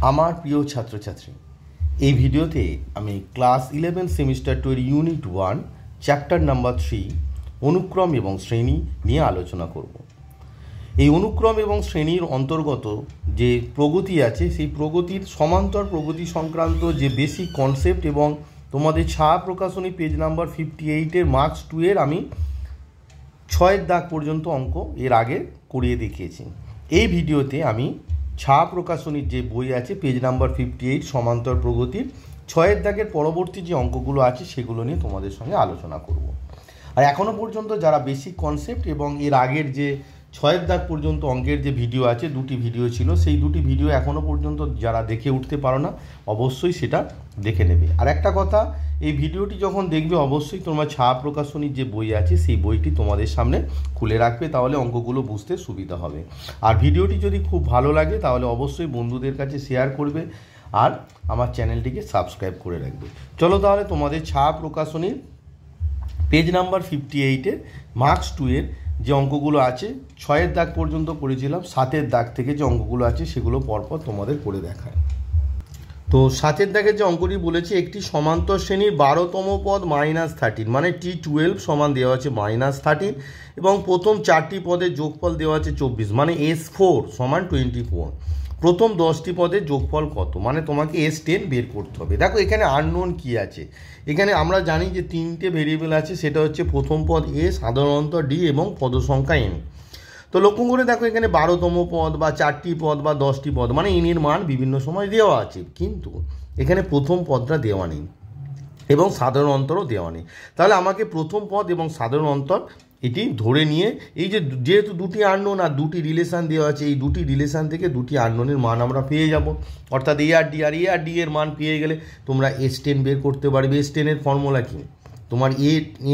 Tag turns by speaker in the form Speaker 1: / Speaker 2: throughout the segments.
Speaker 1: আমার প্রিয় ছাত্রছাত্রী, এই ভিডিওতে আমি class 11 semester 2 unit 1 chapter number 3 অনুক্রম এবং শ্রেণী নিয়ে আলোচনা করব। এই অনুক্রম এবং শ্রেণীর অন্তর্গত যে প্রগতি আছে সেই প্রগতির সমান্তর প্রগতি সংক্রান্ত যে বেসিক কনসেপ্ট এবং তোমাদের ছায়া প্রকাশনী পেজ নাম্বার 58-এর মার্কস 2 এর আমি 6 দাগ পর্যন্ত অঙ্ক এর আগে করিয়ে দেখিয়েছি। এই ভিডিওতে আমি ছায়া প্রকাশনীর যে বই আছে পেজ নাম্বার 58 সমান্তর প্রগতির 6 দাগের পরবর্তী যে অঙ্কগুলো আছে সেগুলো নিয়ে তোমাদের সঙ্গে আলোচনা করব। আর এখনও পর্যন্ত যারা বেসিক কনসেপ্ট এবং এর আগের যে 6 দাগ পর্যন্ত অঙ্কের যে ভিডিও আছে, দুটি ভিডিও ছিল, সেই দুটি ভিডিও এখনও পর্যন্ত যারা দেখে উঠতে পারো না অবশ্যই সেটা দেখে নেবে। আর একটা কথা, এই ভিডিওটি যখন দেখবে অবশ্যই তোমরা ছায়া প্রকাশনীর যে বই আছে সেই বইটি তোমাদের সামনে খুলে রাখবে, তাহলে অঙ্কগুলো বুঝতে সুবিধা হবে। আর ভিডিওটি যদি খুব ভালো লাগে তাহলে অবশ্যই বন্ধুদের কাছে শেয়ার করবে আর আমার চ্যানেলটিকে সাবস্ক্রাইব করে রাখবে। চলো তাহলে তোমাদের ছায়া প্রকাশনীর পেজ নাম্বার 58-এর মার্কস 2 এর যে অঙ্কগুলো আছে 6 দাগ পর্যন্ত করেছিলাম, 7 দাগ থেকে যে অঙ্কগুলো আছে সেগুলো পরপর তোমাদের করে দেখায়। তো 7 দাগের যে অঙ্কটি বলেছে, একটি সমান্তর শ্রেণীর 12তম পদ -13 মানে T12 সমান দেওয়া আছে -13 এবং প্রথম 4টি পদের যোগফল দেওয়া আছে 24 মানে S4 সমান 24। প্রথম 10টি পদের যোগফল কত, মানে তোমাকে S10 বের করতে হবে। দেখো এখানে আননোন কি আছে, এখানে আমরা জানি যে 3টে ভেরিয়েবল আছে, সেটা হচ্ছে প্রথম পদ A, সাধারণ অন্তর D এবং পদ সংখ্যা N। তো লক্ষ্য করে দেখো এখানে 12তম পদ বা 4টি পদ বা 10টি পদ মানে N এর মান বিভিন্ন সময় দেওয়া আছে, কিন্তু এখানে প্রথম পদটা দেওয়া নেই এবং সাধারণ অন্তরও দেওয়া নেই। তাহলে আমাকে প্রথম পদ এবং সাধারণ অন্তর এটি ধরে নিয়ে এই যে যেহেতু দুটি আননোন আর দুটি রিলেশান দেওয়া আছে, এই দুটি রিলেশান থেকে দুটি আননোনের মান আমরা পেয়ে যাব, অর্থাৎ এ আর ডি এর মান পেয়ে গেলে তোমরা S10 বের করতে পারবে। S10 এর ফর্মুলা কি, তোমার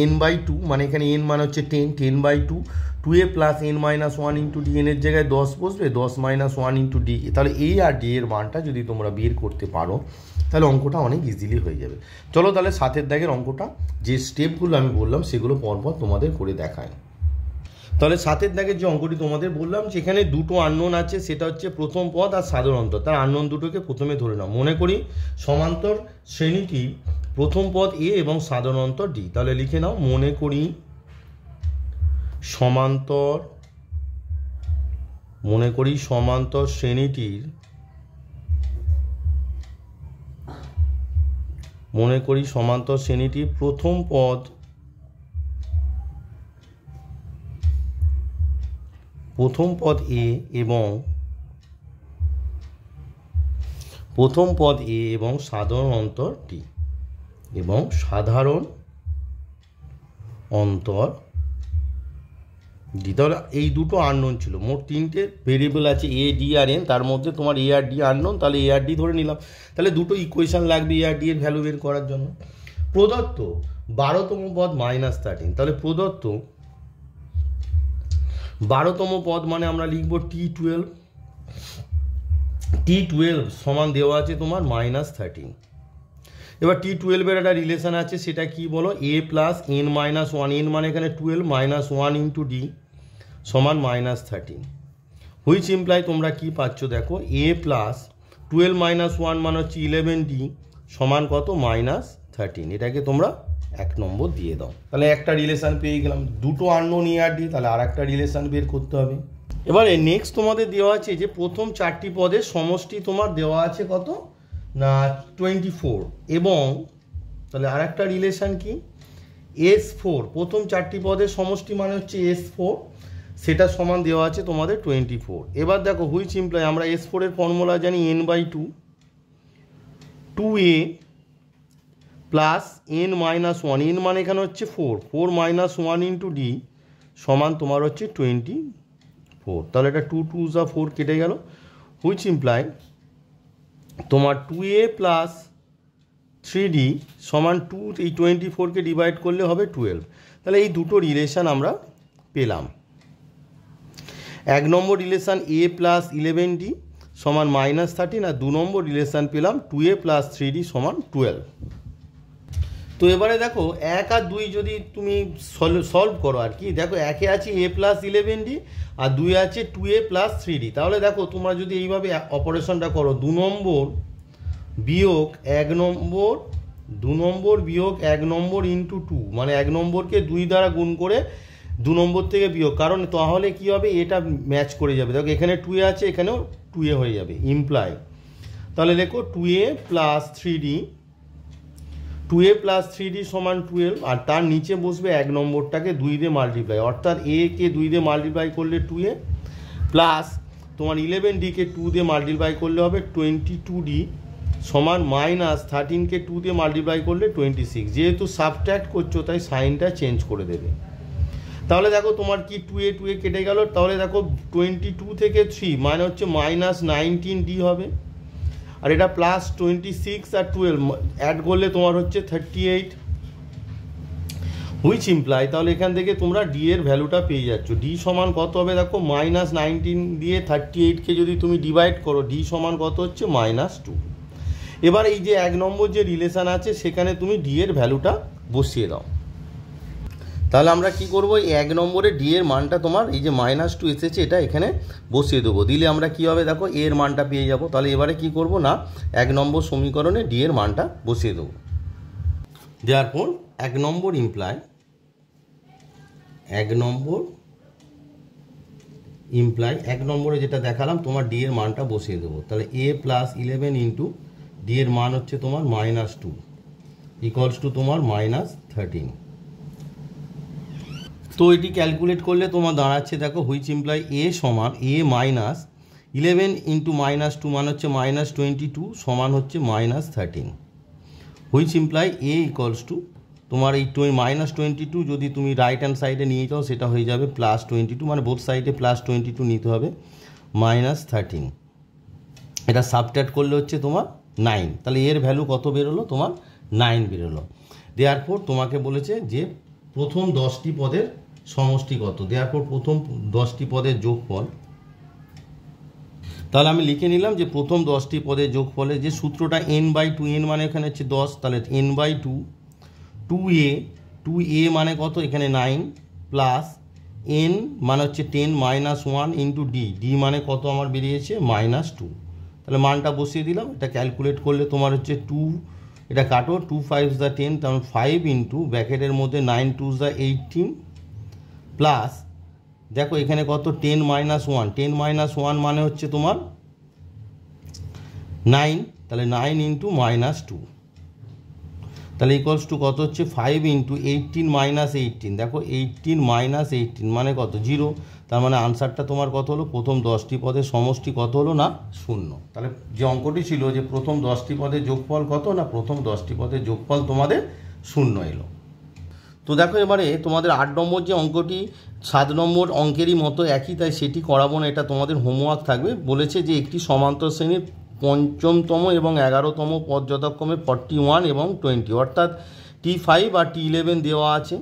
Speaker 1: n/2 মানে এখানে n মান হচ্ছে 10/2, 2a plus n-1 into D, এনের জায়গায় 10 বসবে, 10 - 1 ইন্টু ডি। তাহলে এ আর ডি এর মানটা যদি তোমরা বের করতে পারো তাহলে অঙ্কটা অনেক ইজিলি হয়ে যাবে। চলো তাহলে 7 দাগের অঙ্কটা যে স্টেপগুলো আমি বললাম সেগুলো পরপর তোমাদের করে দেখায়। তাহলে 7 দাগের যে অঙ্কটি তোমাদের বললাম, সেখানে দুটো আননোন আছে, সেটা হচ্ছে প্রথম পদ আর সাধারণ অন্তর। তার আননোন দুটোকে প্রথমে ধরে নাও। মনে করি সমান্তর শ্রেণীটি প্রথম পদ এ এবং সাধারণ অন্তর ডি। তাহলে লিখে নাও, মনে করি সমান্তর শ্রেণীটির প্রথম পদ এ এবং সাধারণ অন্তর ডি তাহলে এই দুটো আননোন ছিল। মোট 3টে ভেরিয়েবল আছে এ, ডি আর এন, তার মধ্যে তোমার এ আর ডি আননোন, তাহলে এ আর ডি ধরে নিলাম। তাহলে দুটো ইকুয়েশন লাগবে এ আর ডি এর ভ্যালু বের করার জন্য। প্রদত্ত 12তম পদ -13, তাহলে প্রদত্ত 12তম পদ মানে আমরা লিখব T12 সমান দেওয়া আছে তোমার -13। এবার T12 এর একটা রিলেশন আছে, সেটা কি বলো, a প্লাস n-1, n মানে এখানে 12 -1 ইন্টু ডি সমান -13, হুইচ ইমপ্লাই তোমরা কি পাচ্ছ দেখো, a প্লাস 12 - 1 মানে হচ্ছে 11d সমান কত, -13। এটাকে তোমরা 1 নম্বর দিয়ে দাও। তাহলে একটা রিলেশন পেয়ে গেলাম। দুটো আননোন এ আর ডি, তাহলে আর একটা রিলেশন বের করতে হবে। এবারে নেক্সট তোমাদের দেওয়া আছে যে প্রথম 4টি পদের সমষ্টি তোমার দেওয়া আছে কত না 24, এবং তাহলে আর একটা রিলেশন কি, S4 প্রথম 4টি পদের সমষ্টি মানে হচ্ছে S4, সেটা সমান দেওয়া আছে তোমাদের 24। এবার দেখো হুইচ ইমপ্লাই, আমরা S4 এর ফর্মুলা জানি n/2, 2a plus n-1, n মানে এখানে হচ্ছে 4 - 1 ইন্টু ডি সমান তোমার হচ্ছে 24। তাহলে এটা 2 2 যা 4 কেটে গেল, হুইচ ইমপ্লাই তোমার 2a প্লাস 3d সমান 2, এই 24কে ডিভাইড করলে হবে 12। তাহলে এই দুটো রিলেশান আমরা পেলাম। 1 নম্বর রিলেশান a প্লাস 11d সমান -13, আর 2 নম্বর রিলেশান পেলাম 2a প্লাস 3d সমান 12। তো তো এবারে দেখো 1 আর 2 যদি তুমি সলভ করো আর কি, দেখো 1-এ আছে a প্লাস 11d আর 2-এ আছে 2a প্লাস 3d। তাহলে দেখো তোমরা যদি এইভাবে অপারেশনটা করো, 2 নম্বর বিয়োগ 1 নম্বর, 2 নম্বর বিয়োগ 1 নম্বর ইন্টু 2, মানে 1 নম্বরকে 2 দ্বারা গুণ করে 2 নম্বর থেকে বিয়োগ, কারণ তাহলে কি হবে, এটা ম্যাচ করে যাবে। দেখো এখানে 2a আছে, এখানেও 2a হয়ে যাবে, ইমপ্লাই। তাহলে লেখো 2a plus 3d, 2a plus 3d সমান 12, আর তার নিচে বসবে 1 নম্বরটাকে 2 দিয়ে মাল্টিপ্লাই, অর্থাৎ a কে 2 দিয়ে মাল্টিপ্লাই করলে 2a প্লাস তোমার 11d-কে 2 দিয়ে মাল্টিপ্লাই করলে হবে 22d সমান মাইনাস 13-কে 2 দিয়ে মাল্টিপ্লাই করলে 26। যেহেতু সাবট্র্যাক্ট করছো তাই সাইনটা চেঞ্জ করে দেবে। তাহলে দেখো তোমার কি 2a 2a কেটে গেল, তাহলে দেখো 22 থেকে 3 মানে হচ্ছে মাইনাস 19d হবে, আর এটা প্লাস 26 আর 12 অ্যাড করলে তোমার হচ্ছে 38, হুইচ ইমপ্লাই, তাহলে এখান থেকে তোমরা ডি এর ভ্যালুটা পেয়ে যাচ্ছ। ডি সমান কত হবে, দেখো মাইনাস 19 দিয়ে 38কে যদি তুমি ডিভাইড করো, ডি সমান কত হচ্ছে -2। এবার এই যে 1 নম্বর যে রিলেশান আছে সেখানে তুমি ডি এর ভ্যালুটা বসিয়ে দাও। তাহলে আমরা কি করব, এই 1 নম্বরে ডি এর মানটা তোমার এই যে -2 এসেছে এটা এখানে বসিয়ে দেবো, দিলে আমরা কি হবে দেখো এর মানটা পেয়ে যাব। তাহলে এবারে কি করব না, 1 নম্বর সমীকরণে ডি এর মানটা বসিয়ে দেবো। দেয়ারফর 1 নম্বর ইমপ্লাই 1 নম্বরে যেটা দেখালাম তোমার ডি এর মানটা বসিয়ে দেবো। তাহলে a প্লাস 11 ইন্টু ডি এর মান হচ্ছে তোমার -2 ইকুয়ালস টু তোমার -13। তো এটি ক্যালকুলেট করলে তোমার দাঁড়াচ্ছে দেখো হুইচ ইমপ্লাই a সমান a মাইনাস 11 ইন্টু -2 মান হচ্ছে -22 সমান হচ্ছে -13, which imply a equals to তোমার এই -22 যদি তুমি রাইট হ্যান্ড সাইডে নিয়ে যাও সেটা হয়ে যাবে +22, মানে বোথ সাইডে +22 নিতে হবে, -13। এটা সাবট্র্যাক্ট করলে হচ্ছে তোমার 9। তাহলে এর ভ্যালু কত বেরোলো, তোমার 9 বেরোলো। দেয়ারফর তোমাকে বলেছে যে প্রথম 10টি পদের সমষ্টি কত, দেয়ারফর প্রথম 10টি পদের যোগফল। তাহলে আমি লিখে নিলাম যে প্রথম 10টি পদের যোগফলের যে সূত্রটা n/2, n মানে এখানে হচ্ছে 10, তাহলে n/2, 2a মানে কত এখানে 9 প্লাস n মানে হচ্ছে 10 -1 ইন্টু d মানে কত আমার বেরিয়েছে -2। তাহলে মানটা বসিয়ে দিলাম, এটা ক্যালকুলেট করলে তোমার হচ্ছে 2, এটা কাটো 2 5 10, তখন 5 ইন্টু ব্র্যাকেটের মধ্যে 9 2 18 প্লাস দেখো এখানে কত 10 -1, 10 -1 মানে হচ্ছে তোমার 9, তাহলে 9 ইন্টু -2, তাহলে ইকুয়ালস টু কত হচ্ছে 5 ইন্টু 18 -18, দেখো 18 -18 মানে কত 0, তার মানে আনসারটা তোমার কত হলো, প্রথম 10টি পদের সমষ্টি কত হলো না 0। তাহলে যে অঙ্কটি ছিল যে প্রথম 10টি পদের যোগফল কত না, প্রথম 10টি পদের যোগফল তোমাদের 0 এলো। তো দেখো এবারে তোমাদের 8 নম্বর যে অঙ্কটি 7 নম্বর অঙ্কেরই মতো একই, তাই সেটি করাবো না, এটা তোমাদের হোমওয়ার্ক থাকবে। বলেছে যে একটি সমান্তর শ্রেণীর 5ম এবং 11তম পদ যথাক্রমে 41 এবং 20, অর্থাৎ T5 আর T11 দেওয়া আছে।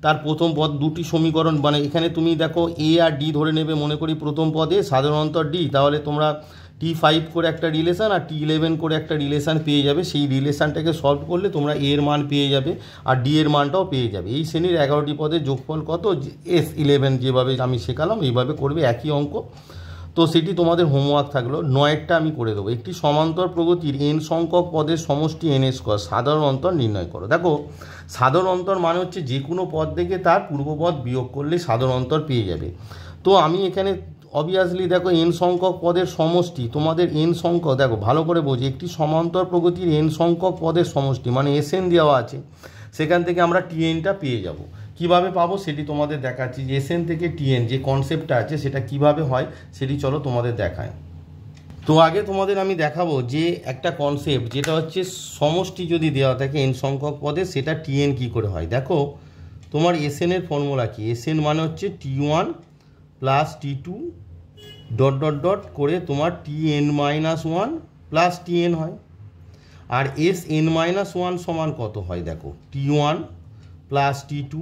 Speaker 1: তার প্রথম পদ দুটি সমীকরণ, মানে এখানে তুমি দেখো a আর d ধরে নেবে, মনে করি প্রথম পদে সাধারণত d, তাহলে তোমরা T5 করে একটা রিলেশান আর T11 করে একটা রিলেশান পেয়ে যাবে। সেই রিলেশানটাকে সলভ করলে তোমরা a এর মান পেয়ে যাবে আর d এর মানটাও পেয়ে যাবে। এই শ্রেণীর 11টি পদের যোগফল কত, S11 যেভাবে আমি শেখালাম এইভাবে করবে, একই অঙ্ক। তো সেটি তোমাদের হোমওয়ার্ক থাকলো। 9টা আমি করে দেবো। একটি সমান্তর প্রগতির n সংখ্যক পদের সমষ্টি n², সাধারণ অন্তর নির্ণয় করো। দেখো সাধারণ অন্তর মানে হচ্ছে যে কোনো পদ থেকে তার পূর্বপদ বিয়োগ করলে সাধারণ অন্তর পেয়ে যাবে। তো আমি এখানে অবভিয়াসলি দেখো n সংখ্যক পদের সমষ্টি, তোমাদের n সংখ্যক, দেখো ভালো করে বোঝো, একটি সমান্তর প্রগতির n সংখ্যক পদের সমষ্টি মানে Sn দেওয়া আছে, সেখান থেকে আমরা Tnটা পেয়ে যাব। কিভাবে পাবো সেটি তোমাদের দেখাচ্ছি, যে Sn থেকে Tn যে কনসেপ্টটা আছে সেটা কিভাবে হয় সেটি চলো তোমাদের দেখায়। তো আগে তোমাদের আমি দেখাবো যে একটা কনসেপ্ট, যেটা হচ্ছে সমষ্টি যদি দেওয়া থাকে n সংখ্যক পদে সেটা Tn কি করে হয়। দেখো তোমার Sn এর ফর্মুলা কি, Sn মানে হচ্ছে T1 plus T2 dot dot dot করে তোমার Tn-1 প্লাস Tn হয়। আর Sn-1 সমান কত হয়, দেখো T1 প্লাস T2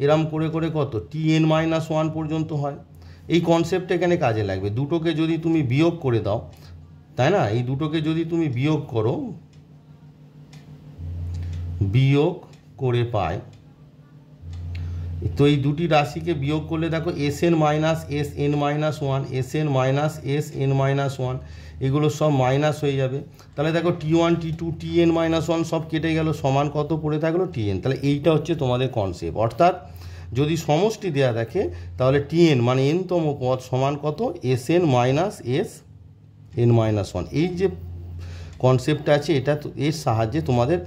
Speaker 1: এরম করে করে কত Tn-1 পর্যন্ত হয়। এই কনসেপ্ট এখানে কাজে লাগবে। দুটোকে যদি তুমি বিয়োগ করে দাও, তাই না, এই দুটোকে যদি তুমি বিয়োগ করো, বিয়োগ করে পাই। তো এই দুটি রাশিকে বিয়োগ করলে দেখো S N minus S N minus one, S N minus S N minus one, এগুলো সব মাইনাস হয়ে যাবে। তাহলে দেখো T one T two T N minus one সব কেটে গেল, সমান কত পড়ে থাকলো টি এন। তাহলে এইটা হচ্ছে তোমাদের কনসেপ্ট। অর্থাৎ যদি সমষ্টি দেওয়া দেখে তাহলে টি এন মানে এনতম পদ সমান কত S N minus S N minus one. এই যে কনসেপ্টটা আছে এটা এর সাহায্যে তোমাদের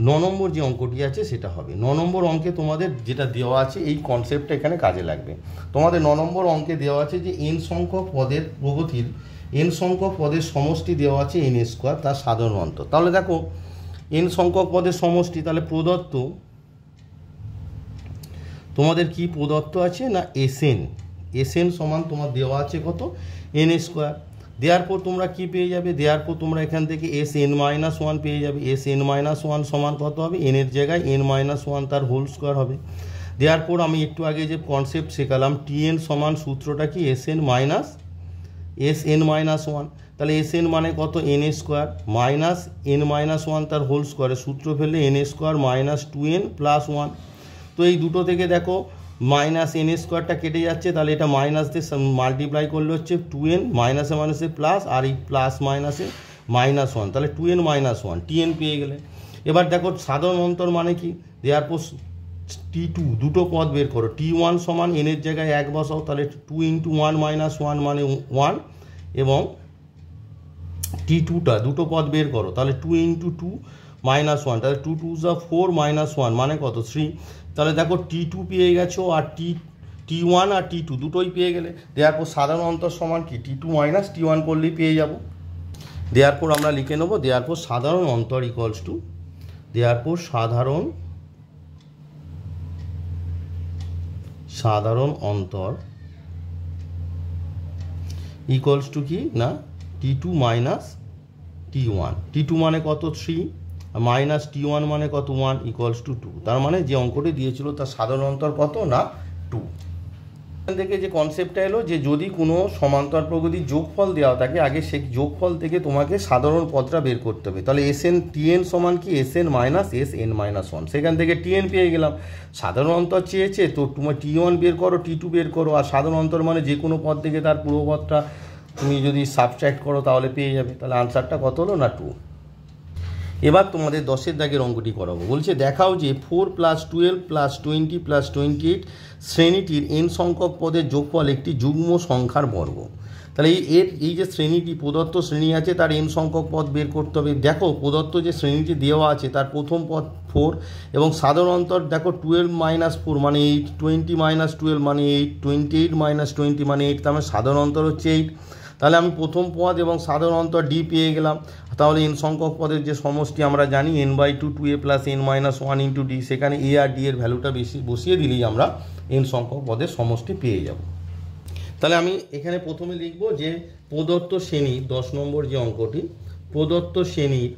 Speaker 1: 9 নম্বর যে অঙ্কটি আছে সেটা হবে। 9 নম্বর অঙ্কে তোমাদের যেটা দেওয়া আছে এই কনসেপ্টটা এখানে কাজে লাগবে। তোমাদের 9 নম্বর অঙ্কে দেওয়া আছে যে এন সংখ্যক পদের প্রগতির এন সংখ্যক পদের সমষ্টি দেওয়া আছে এন স্কোয়ার, তার সাধারণ অন্তর। তাহলে দেখো এন সংখ্যক পদের সমষ্টি, তাহলে প্রদত্ত তোমাদের কি প্রদত্ত আছে না এস এন সমান তোমার দেওয়া আছে কত এন স্কোয়ার। দেওয়ার পর তোমরা কি পেয়ে যাবে, দেওয়ার পর তোমরা এখান থেকে এস এন মাইনাস ওয়ান পেয়ে যাবে। এস এন মাইনাস ওয়ান সমান কত হবে, এনের জায়গায় এন মাইনাস ওয়ান তার হোল স্কোয়ার হবে। দেওয়ার পর আমি একটু আগে যে কনসেপ্ট শেখালাম টি এন সমান সূত্রটা কি এস এন মাইনাস ওয়ান। তাহলে এস এন মানে কত N square minus N minus one তার হোল স্কোয়ারের সূত্র ফেললে N square minus two N plus one. তো এই দুটো থেকে দেখো মাইনাস এন স্কোয়ারটা কেটে যাচ্ছে, তাহলে এটা মাইনাস দিয়ে মাল্টিপ্লাই করলে হচ্ছে টু এন মাইনাসে মাইনাসে প্লাস, আর এই প্লাস মাইনাসে মাইনাস ওয়ান, তাহলে two N minus one T N পেয়ে গেলে। এবার দেখো সাধারণ অন্তর মানে কি, দেওয়ার পর টি টু দুটো পদ বের করো। টি ওয়ান সমান এনের জায়গায় এক বসাও, তাহলে two into one minus one মানে ওয়ান, এবং টি টুটা দুটো পদ বের করো, তাহলে two into two minus one, তাহলে টু টু যা ফোর মাইনাস ওয়ান মানে কত থ্রি। তাহলে দেখো টি টু পেয়ে গেছো আর টি ওয়ান আর টি টু দুটোই পেয়ে গেলে। দেওয়ার পর সাধারণ অন্তর সমান কি টি টু মাইনাস টি ওয়ান করলেই পেয়ে যাব। দেওয়ার পর আমরা লিখে নেবো দেওয়ার পর সাধারণ অন্তর ইকুয়ালস টু, দেওয়ার পর সাধারণ অন্তর ইকুয়ালস টু কি না টি টু মাইনাস টি ওয়ান। টি টু মানে কত থ্রি, মাইনাস টি ওয়ান মানে কত ওয়ান, ইকুয়ালস টু টু। তার মানে যে অঙ্কটি দিয়েছিল তার সাধারণ অন্তর কত না টু। এখান থেকে যে কনসেপ্টটা এলো যে যদি কোনো সমান্তর প্রগতির যোগফল দেওয়া থাকে আগে সেই যোগফল থেকে তোমাকে সাধারণ পদটা বের করতে হবে। তাহলে এস এন টি এন সমান কি S N minus S N minus one, সেখান থেকে টি এন পেয়ে গেলাম। সাধারণ অন্তর চেয়েছে তো তোমার টি ওয়ান বের করো টি টু বের করো, আর সাধারণ অন্তর মানে যে কোনো পদ থেকে তার পুরো পদটা তুমি যদি সাবট্র্যাক্ট করো তাহলে পেয়ে যাবে। তাহলে আনসারটা কত হলো না টু। এবার তোমাদের 10 দাগের অঙ্কটি করাবো। বলছে দেখাও যে 4 প্লাস 12 প্লাস 20 প্লাস 28 শ্রেণীটির এন সংখ্যক পদের যোগফল একটি যুগ্ম সংখ্যার বর্গ। তাহলে এই যে শ্রেণীটি প্রদত্ত শ্রেণী আছে তার এন সংখ্যক পদ বের করতে হবে। দেখো প্রদত্ত যে শ্রেণীটি দেওয়া আছে তার প্রথম পদ 4 এবং সাধারণ অন্তর দেখো 12 মাইনাস 4 মানে 8, 20 মাইনাস 12 মানে 8, 28 মাইনাস 20 মানে 8, তার মানে সাধারণ অন্তর হচ্ছে 8। তাহলে আমি প্রথম পদ এবং সাধারণ অন্তর ডি পেয়ে গেলাম। তাহলে এন সংখ্যক পদের যে সমষ্টি আমরা জানি N by two two A plus N minus one into D, সেখানে এ আর ডি এর ভ্যালুটা বেশি বসিয়ে দিলেই আমরা এন সংখ্যক পদের সমষ্টি পেয়ে যাব। তাহলে আমি এখানে প্রথমে লিখব যে প্রদত্ত শ্রেণীর 10 নম্বর যে অঙ্কটি, প্রদত্ত শ্রেণীর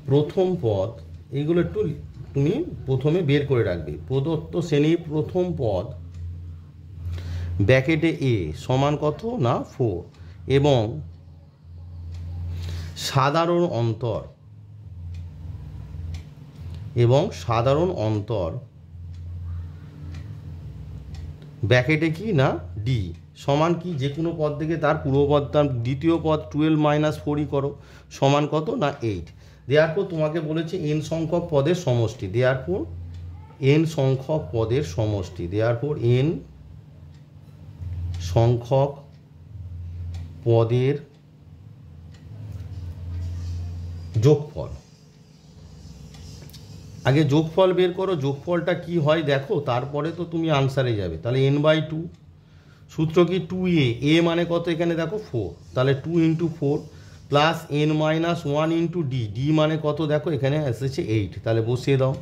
Speaker 1: প্রথম পদ, এইগুলো একটু তুমি প্রথমে বের করে রাখবে। প্রদত্ত শ্রেণীর প্রথম পদ ব্র্যাকেটে এ সমান কত না 4 এবং সাধারণ অন্তর ব্র্যাকেটে কি না ডি সমান কি যে কোনো পদ থেকে তার পূর্বপদ তার দ্বিতীয় পদ 12 মাইনাস 4ই করো সমান কত না 8। দেওয়ার পর তোমাকে বলেছে এন সংখ্যক পদের সমষ্টি, দেওয়ার পর এন সংখ্যক পদের সমষ্টি, দেওয়ার পর এন সংখ্যক পদের যোগফল। আগে যোগফল বের করো, যোগফলটা কি হয় দেখো, তারপরে তো তুমি আনসারে যাবে। তাহলে এন বাই টু, সূত্র কি 2a, এ মানে কত এখানে দেখো 4, তাহলে 2 into 4 plus N minus 1 into D, D মানে কত দেখো এখানে এসেছে 8, তাহলে বসিয়ে দাও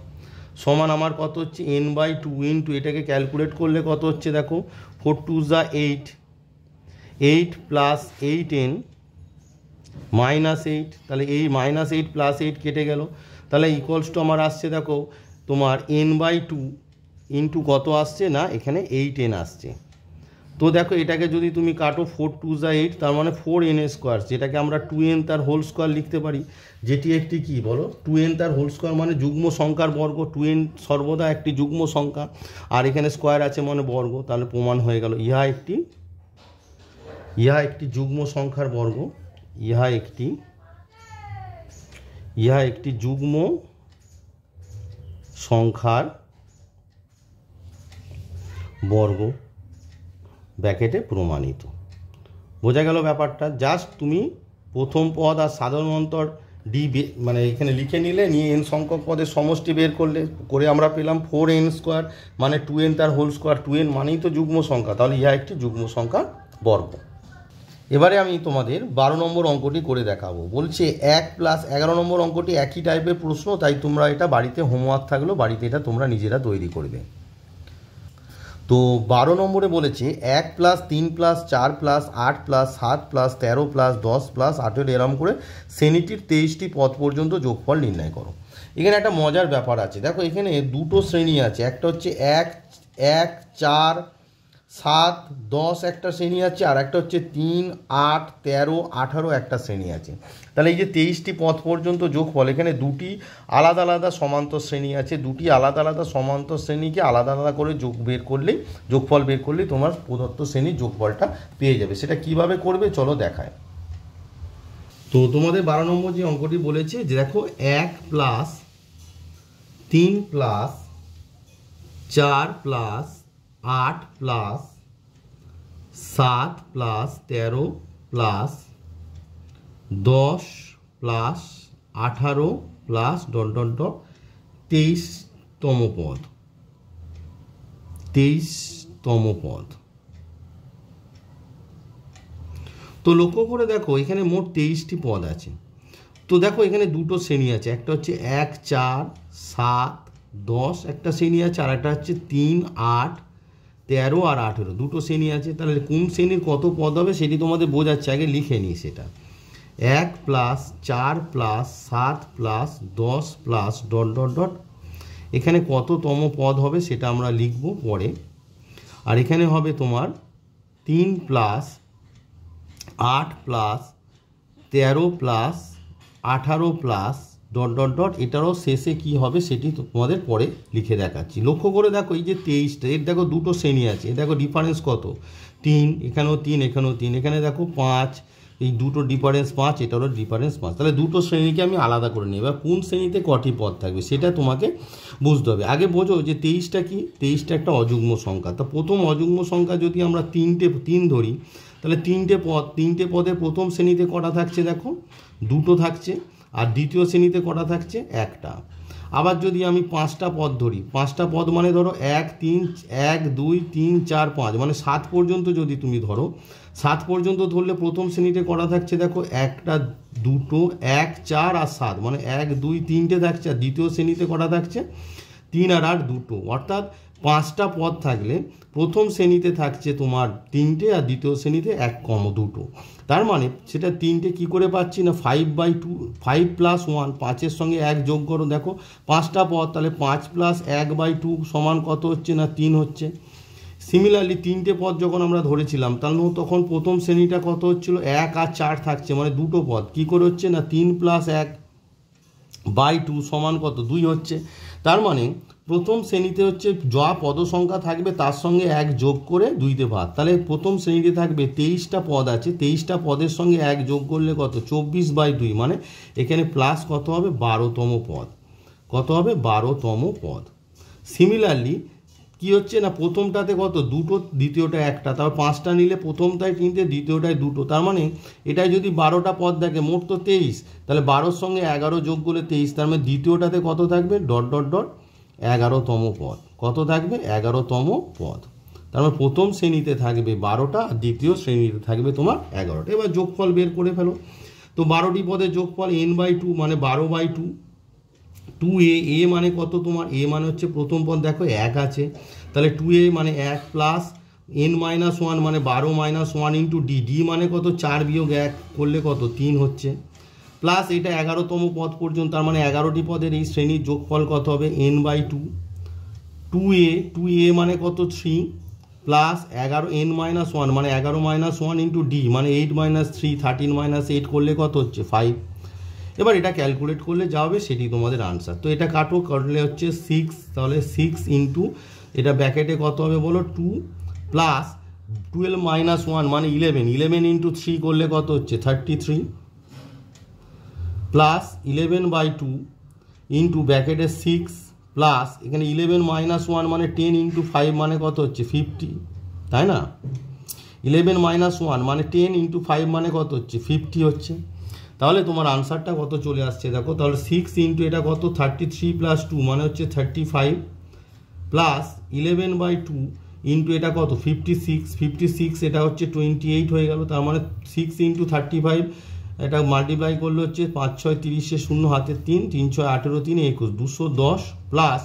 Speaker 1: সমান আমার কত হচ্ছে এন বাই টু ইন্টু এটাকে ক্যালকুলেট করলে কত হচ্ছে দেখো 4 2 যা 8, 8 প্লাস 8n মাইনাস 8, তাহলে এই মাইনাস 8 প্লাস 8 কেটে গেল, তাহলে ইকুয়ালস টু আমার আসছে দেখো তোমার এন বাই টু ইন্টু কত আসছে না এখানে 8n আসছে। তো দেখো এটাকে যদি তুমি কাটো 4 2 যা 8, তার মানে 4n স্কোয়ার, যেটাকে আমরা 2n তার হোল স্কোয়ার লিখতে পারি, যেটি একটি কি বলো 2n তার হোল স্কোয়ার মানে যুগ্ম সংখ্যার বর্গ। 2n সর্বদা একটি যুগ্ম সংখ্যা, আর এখানে স্কোয়ার আছে মানে বর্গ, তাহলে প্রমাণ হয়ে গেল ইহা একটি যুগ্ম সংখ্যার বর্গ। ইহা একটি যুগ্ম সংখ্যার বর্গ, ব্র্যাকেটে প্রমাণিত। বোঝা গেল ব্যাপারটা? জাস্ট তুমি প্রথম পদ আর সাধারণ অন্তর মানে এখানে লিখে নিলে, নিয়ে n সংখ্যক পদের সমষ্টি বের করে আমরা পেলাম 4n স্কোয়ার মানে 2n তার হোল স্কোয়ার। 2n মানেই তো যুগ্ম সংখ্যা, তাহলে ইহা একটি যুগ্ম সংখ্যার বর্গ। এবারে আমি তোমাদের 12 নম্বর অঙ্কটি করে দেখাবো। বলছে 1 + 11 নম্বর অঙ্কটি একই টাইপের প্রশ্ন, তাই তোমরা এটা বাড়িতে হোমওয়ার্ক থাকলেও বাড়িতে এটা তোমরা নিজেরা তৈরি করবে। তো 12 নম্বরে বলেছে 1 + 3 + 4 + 8 + 7 + 13 + 10 + 18 এরম করে শ্রেণীটির 23টি পদ পর্যন্ত যোগফল নির্ণয় করো। এখানে একটা মজার ব্যাপার আছে, দেখো এখানে দুটো শ্রেণী আছে, একটা হচ্ছে 1 4 7 10 একটা শ্রেণী আছে, আর একটা হচ্ছে 3 8 13 18 একটা শ্রেণী আছে। তাহলে এই যে 23টি পদ পর্যন্ত যোগফল, এখানে দুটি আলাদা আলাদা সমান্তর শ্রেণী আছে, দুটি আলাদা আলাদা সমান্তর শ্রেণীকে আলাদা আলাদা করে যোগফল বের করলেই তোমার প্রদত্ত শ্রেণীর যোগফলটা পেয়ে যাবে। সেটা কিভাবে করবে চলো দেখায়। তো তোমাদের 12 নম্বর যে অঙ্কটি বলেছে যে দেখো 1 + 3 + 4 + 8 + 7 + 13 + 10 + 18 + ... 23তম পদ। 23তম পদ। তো লক্ষ্য করে দেখো এখানে মোট 23টি পদ আছে। তো দেখো এখানে দুটো শ্রেণী আছে, একটা হচ্ছে 1 4 7 10 একটা শ্রেণী আছে, আর একটা হচ্ছে 3 8 13 আর 18 দুটো শ্রেণী আছে। তাহলে কোন শ্রেণীর কত পদ হবে সেটি তোমাদের বোঝাচ্ছে, আগে লিখে নিই সেটা। 1 + 4 + 7 + 10 + ... এখানে কততম পদ হবে সেটা আমরা লিখব পরে। আর এখানে হবে তোমার 3 + 8 + 13 + 18 + ... এটারও শেষে কি হবে সেটি তোমাদের পরে লিখে দেখাচ্ছি। লক্ষ্য করে দেখো এই যে 23টা, এর দেখো দুটো শ্রেণী আছে, এর দেখো ডিফারেন্স কত 3, এখানেও 3 এখানেও 3, এখানে দেখো 5, এই দুটো ডিফারেন্স 5, এটারও ডিফারেন্স 5। তাহলে দুটো শ্রেণীকে আমি আলাদা করে নিই। এবার কোন শ্রেণীতে কটি পদ থাকবে সেটা তোমাকে বুঝতে হবে। আগে বোঝো যে 23টা কি, 23টা একটা অযুগ্ম সংখ্যা। তা প্রথম অযুগ্ম সংখ্যা যদি আমরা 3 ধরি, তাহলে 3টে পদের প্রথম শ্রেণীতে কটা থাকছে দেখো 2টো থাকছে, আর দ্বিতীয় শ্রেণীতে কটা থাকছে 1টা। আবার যদি আমি 5টা পদ ধরি, 5টা পদ মানে ধরো 1 2 3 4 5 মানে 7 পর্যন্ত যদি তুমি ধরো, 7 পর্যন্ত ধরলে প্রথম শ্রেণীতে কটা থাকছে দেখো 1টা 2টো 1 4 আর 7 মানে 1 2 3টে থাকছে, আর দ্বিতীয় শ্রেণীতে কটা থাকছে 3 আর 8 2টো। অর্থাৎ 5টা পদ থাকলে প্রথম শ্রেণীতে থাকছে তোমার 3টে, আর দ্বিতীয় শ্রেণীতে 1 - 2টো। তার মানে সেটা 3টে কী করে পাচ্ছি না 5/2, 5 + 1, 5-এর সঙ্গে 1 যোগ করো, দেখো 5টা পদ, তাহলে 5 + 1/2 সমান কত হচ্ছে না 3 হচ্ছে। সিমিলারলি 3টে পদ যখন আমরা ধরেছিলাম তাহলে তখন প্রথম শ্রেণীটা কত হচ্ছিল 1 আর 4 থাকছে, মানে দুটো পদ কী করে হচ্ছে না 3 + 1/2 সমান কত 2 হচ্ছে। তার মানে প্রথম শ্রেণীতে হচ্ছে যা পদ সংখ্যা থাকবে তার সঙ্গে 1 যোগ করে 2তে ভাগ। তাহলে প্রথম শ্রেণীতে থাকবে 23টা পদ আছে, 23টা পদের সঙ্গে 1 যোগ করলে কত 24/2, মানে এখানে প্লাস কত হবে 12তম পদ। কত হবে 12তম পদ। সিমিলারলি কি হচ্ছে না প্রথমটাতে কত 2টো, দ্বিতীয়টা 1টা, তারপর 5টা নিলে প্রথমটায় 3টে, দ্বিতীয়টায় 2টো। তার মানে এটাই যদি 12টা পদ দেখে, মোট তো 23, তাহলে 12-র সঙ্গে 11 যোগ করলে 23, তার মানে দ্বিতীয়টাতে কত থাকবে ... 11তম পদ। কত থাকবে 11তম পদ। তার মানে প্রথম শ্রেণীতে থাকবে 12টা, আর দ্বিতীয় শ্রেণীতে থাকবে তোমার 11টা। এবার যোগফল বের করে ফেলো। তো 12টি পদের যোগফল n/2 মানে 12/2। 2a মানে কত তোমার, a মানে হচ্ছে প্রথম পদ দেখো 1 আছে, তাহলে 2a মানে 1 প্লাস n-1 মানে 12 - 1 × d মানে কত 4 - 1 করলে কত 3 হচ্ছে, প্লাস এটা 11তম পদ পর্যন্ত, তার মানে 11টি পদের এই শ্রেণীর যোগফল কত হবে n/2। 2a মানে কত 3, প্লাস 11 n-1 মানে 11 - 1 ইন্টু ডি মানে 8 - 3 13 - 8 করলে কত হচ্ছে 5। এবার এটা ক্যালকুলেট করলে যা হবে সেটি তোমাদের আনসার। তো এটা কাটো, কাটলে হচ্ছে 6, তাহলে 6 ইন্টু এটা ব্র্যাকেটে কত হবে বলো 2 প্লাস 12 - 1 মানে 11, 11 ইন্টু 3 করলে কত হচ্ছে 33 প্লাস 11/2 ইন্টু ব্র্যাকেটে 6 প্লাস এখানে 11 - 1 মানে 10 ইন্টু 5 মানে কত হচ্ছে 50, তাই না? 11 - 1 মানে 10 ইন্টু 5 মানে কত হচ্ছে 50 হচ্ছে। তাহলে তোমার আনসারটা কত চলে আসছে দেখো, তাহলে 6 ইন্টু এটা কত 33 প্লাস 2 মানে হচ্ছে 35 প্লাস 11/2 ইন্টু এটা কত 56 এটা হচ্ছে 28 হয়ে গেল। তার মানে 6 ইন্টু 35 এটা মাল্টিপ্লাই করলে হচ্ছে 5 6 30 0 হাতে 3 3 6 18 3 21 210 প্লাস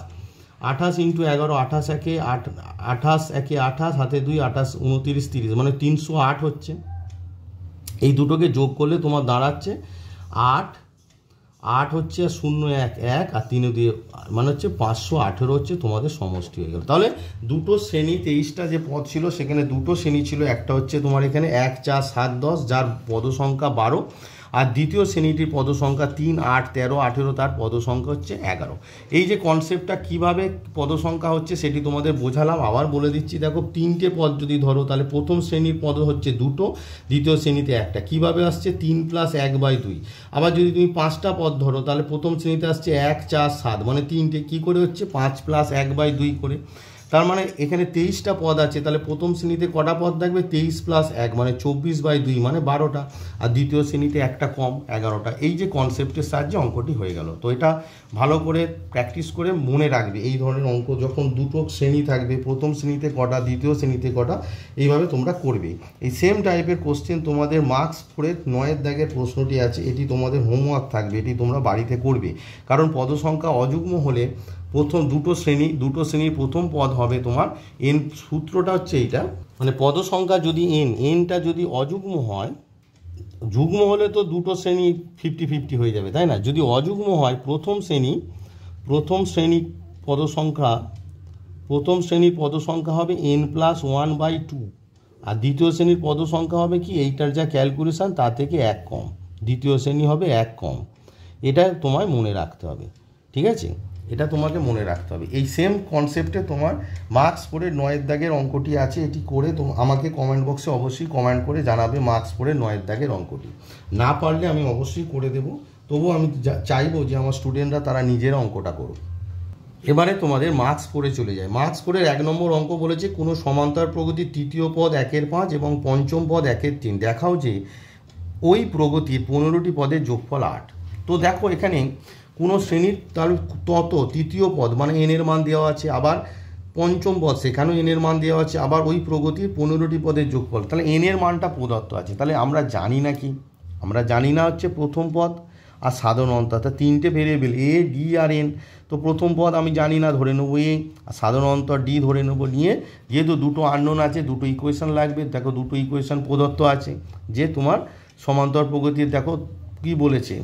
Speaker 1: 28 ইন্টু 11 28 একে 28 হাতে 2 28 29 30 মানে 308 হচ্ছে। এই দুটোকে যোগ করলে তোমার দাঁড়াচ্ছে 8 হচ্ছে 0 1 1 আর 3 দিয়ে মানে হচ্ছে 518 হচ্ছে তোমাদের সমষ্টি হয়ে গেল। তাহলে দুটো শ্রেণী 23টা যে পদ ছিল সেখানে দুটো শ্রেণী ছিল, একটা হচ্ছে তোমার এখানে 1 4 7 10 যার পদ সংখ্যা 12, আর দ্বিতীয় শ্রেণীটির পদ সংখ্যা 3 8 13 18 তার পদ সংখ্যা হচ্ছে 11। এই যে কনসেপ্টটা কিভাবে পদ সংখ্যা হচ্ছে সেটি তোমাদের বোঝালাম, আবার বলে দিচ্ছি। দেখো 3টে পদ যদি ধরো তাহলে প্রথম শ্রেণীর পদ হচ্ছে 2টো, দ্বিতীয় শ্রেণীতে 1টা। কিভাবে আসছে 3 + 1/2। আবার যদি তুমি 5টা পদ ধরো তাহলে প্রথম শ্রেণীতে আসছে 1 4 7 মানে 3টে, কী করে হচ্ছে 5 + 1/2 করে। তার মানে এখানে 23টা পদ আছে, তাহলে প্রথম শ্রেণীতে কটা পদ থাকবে 23 + 1 মানে 24/2 মানে 12টা, আর দ্বিতীয় শ্রেণীতে একটা কম 11টা। এই যে কনসেপ্টের সাহায্যে অঙ্কটি হয়ে গেল। তো এটা ভালো করে প্র্যাকটিস করে মনে রাখবে, এই ধরনের অঙ্ক যখন দুটো শ্রেণী থাকবে, প্রথম শ্রেণীতে কটা দ্বিতীয় শ্রেণীতে কটা, এইভাবে তোমরা করবে। এই সেম টাইপের কোশ্চেন তোমাদের মার্কস 4-এর 9-এর দাগের প্রশ্নটি আছে, এটি তোমাদের হোমওয়ার্ক থাকবে, এটি তোমরা বাড়িতে করবে। কারণ পদ সংখ্যা অযুগ্ম হলে প্রথম দুটো শ্রেণীর প্রথম পদ হবে তোমার এন। সূত্রটা হচ্ছে এইটা, মানে পদ সংখ্যা যদি এনটা যদি অযুগ্ম হয়, যুগ্ম হলে তো দুটো শ্রেণী 50-50 হয়ে যাবে, তাই না? যদি অযুগ্ম হয় প্রথম শ্রেণীর পদ সংখ্যা হবে n+1/2, আর দ্বিতীয় শ্রেণীর পদ সংখ্যা হবে কি এইটার যা ক্যালকুলেশন তা থেকে 1 কম, দ্বিতীয় শ্রেণী হবে 1 কম। এটা তোমায় মনে রাখতে হবে, ঠিক আছে? এটা তোমাকে মনে রাখতে হবে। এই সেম কনসেপ্টে তোমার মার্কস 4-এর 9-এর দাগের অঙ্কটি আছে, এটি করে আমাকে কমেন্ট বক্সে অবশ্যই কমেন্ট করে জানাবে মার্কস 4-এর 9-এর দাগের অঙ্কটি। না পারলে আমি অবশ্যই করে দেবো, তবুও আমি চাইবো যে আমার স্টুডেন্টরা তারা নিজেরা অঙ্কটা করুক। এবারে তোমাদের মার্কস 4-এ চলে যায়। মার্কস 4-এর 1 নম্বর অঙ্ক বলেছে কোনো সমান্তর প্রগতির তৃতীয় পদ 1/5 এবং পঞ্চম পদ 1/3 দেখাও যে ওই প্রগতির 15টি পদের যোগফল 8। তো দেখো এখানে কোনো শ্রেণীর তার তত তৃতীয় পদ মানে এনের মান দেওয়া আছে, আবার পঞ্চম পদ সেখানেও এনের মান দেওয়া আছে, আবার ওই প্রগতির 15টি পদের যোগফল। তাহলে এনের মানটা প্রদত্ত আছে, তাহলে আমরা জানি না কি, আমরা জানি না হচ্ছে প্রথম পদ আর সাধারণ অন্তর, অর্থাৎ 3টে ভেরিয়েবল এ ডি আর এন। তো প্রথম পদ আমি জানি না, ধরে নেবো এ, আর সাধারণ অন্তর ডি ধরে নেবো। নিয়ে যেহেতু দুটো আননোন আছে দুটো ইকুয়েশন লাগবে, দেখো দুটো ইকুয়েশন প্রদত্ত আছে যে তোমার সমান্তর প্রগতির, দেখো কি বলেছে,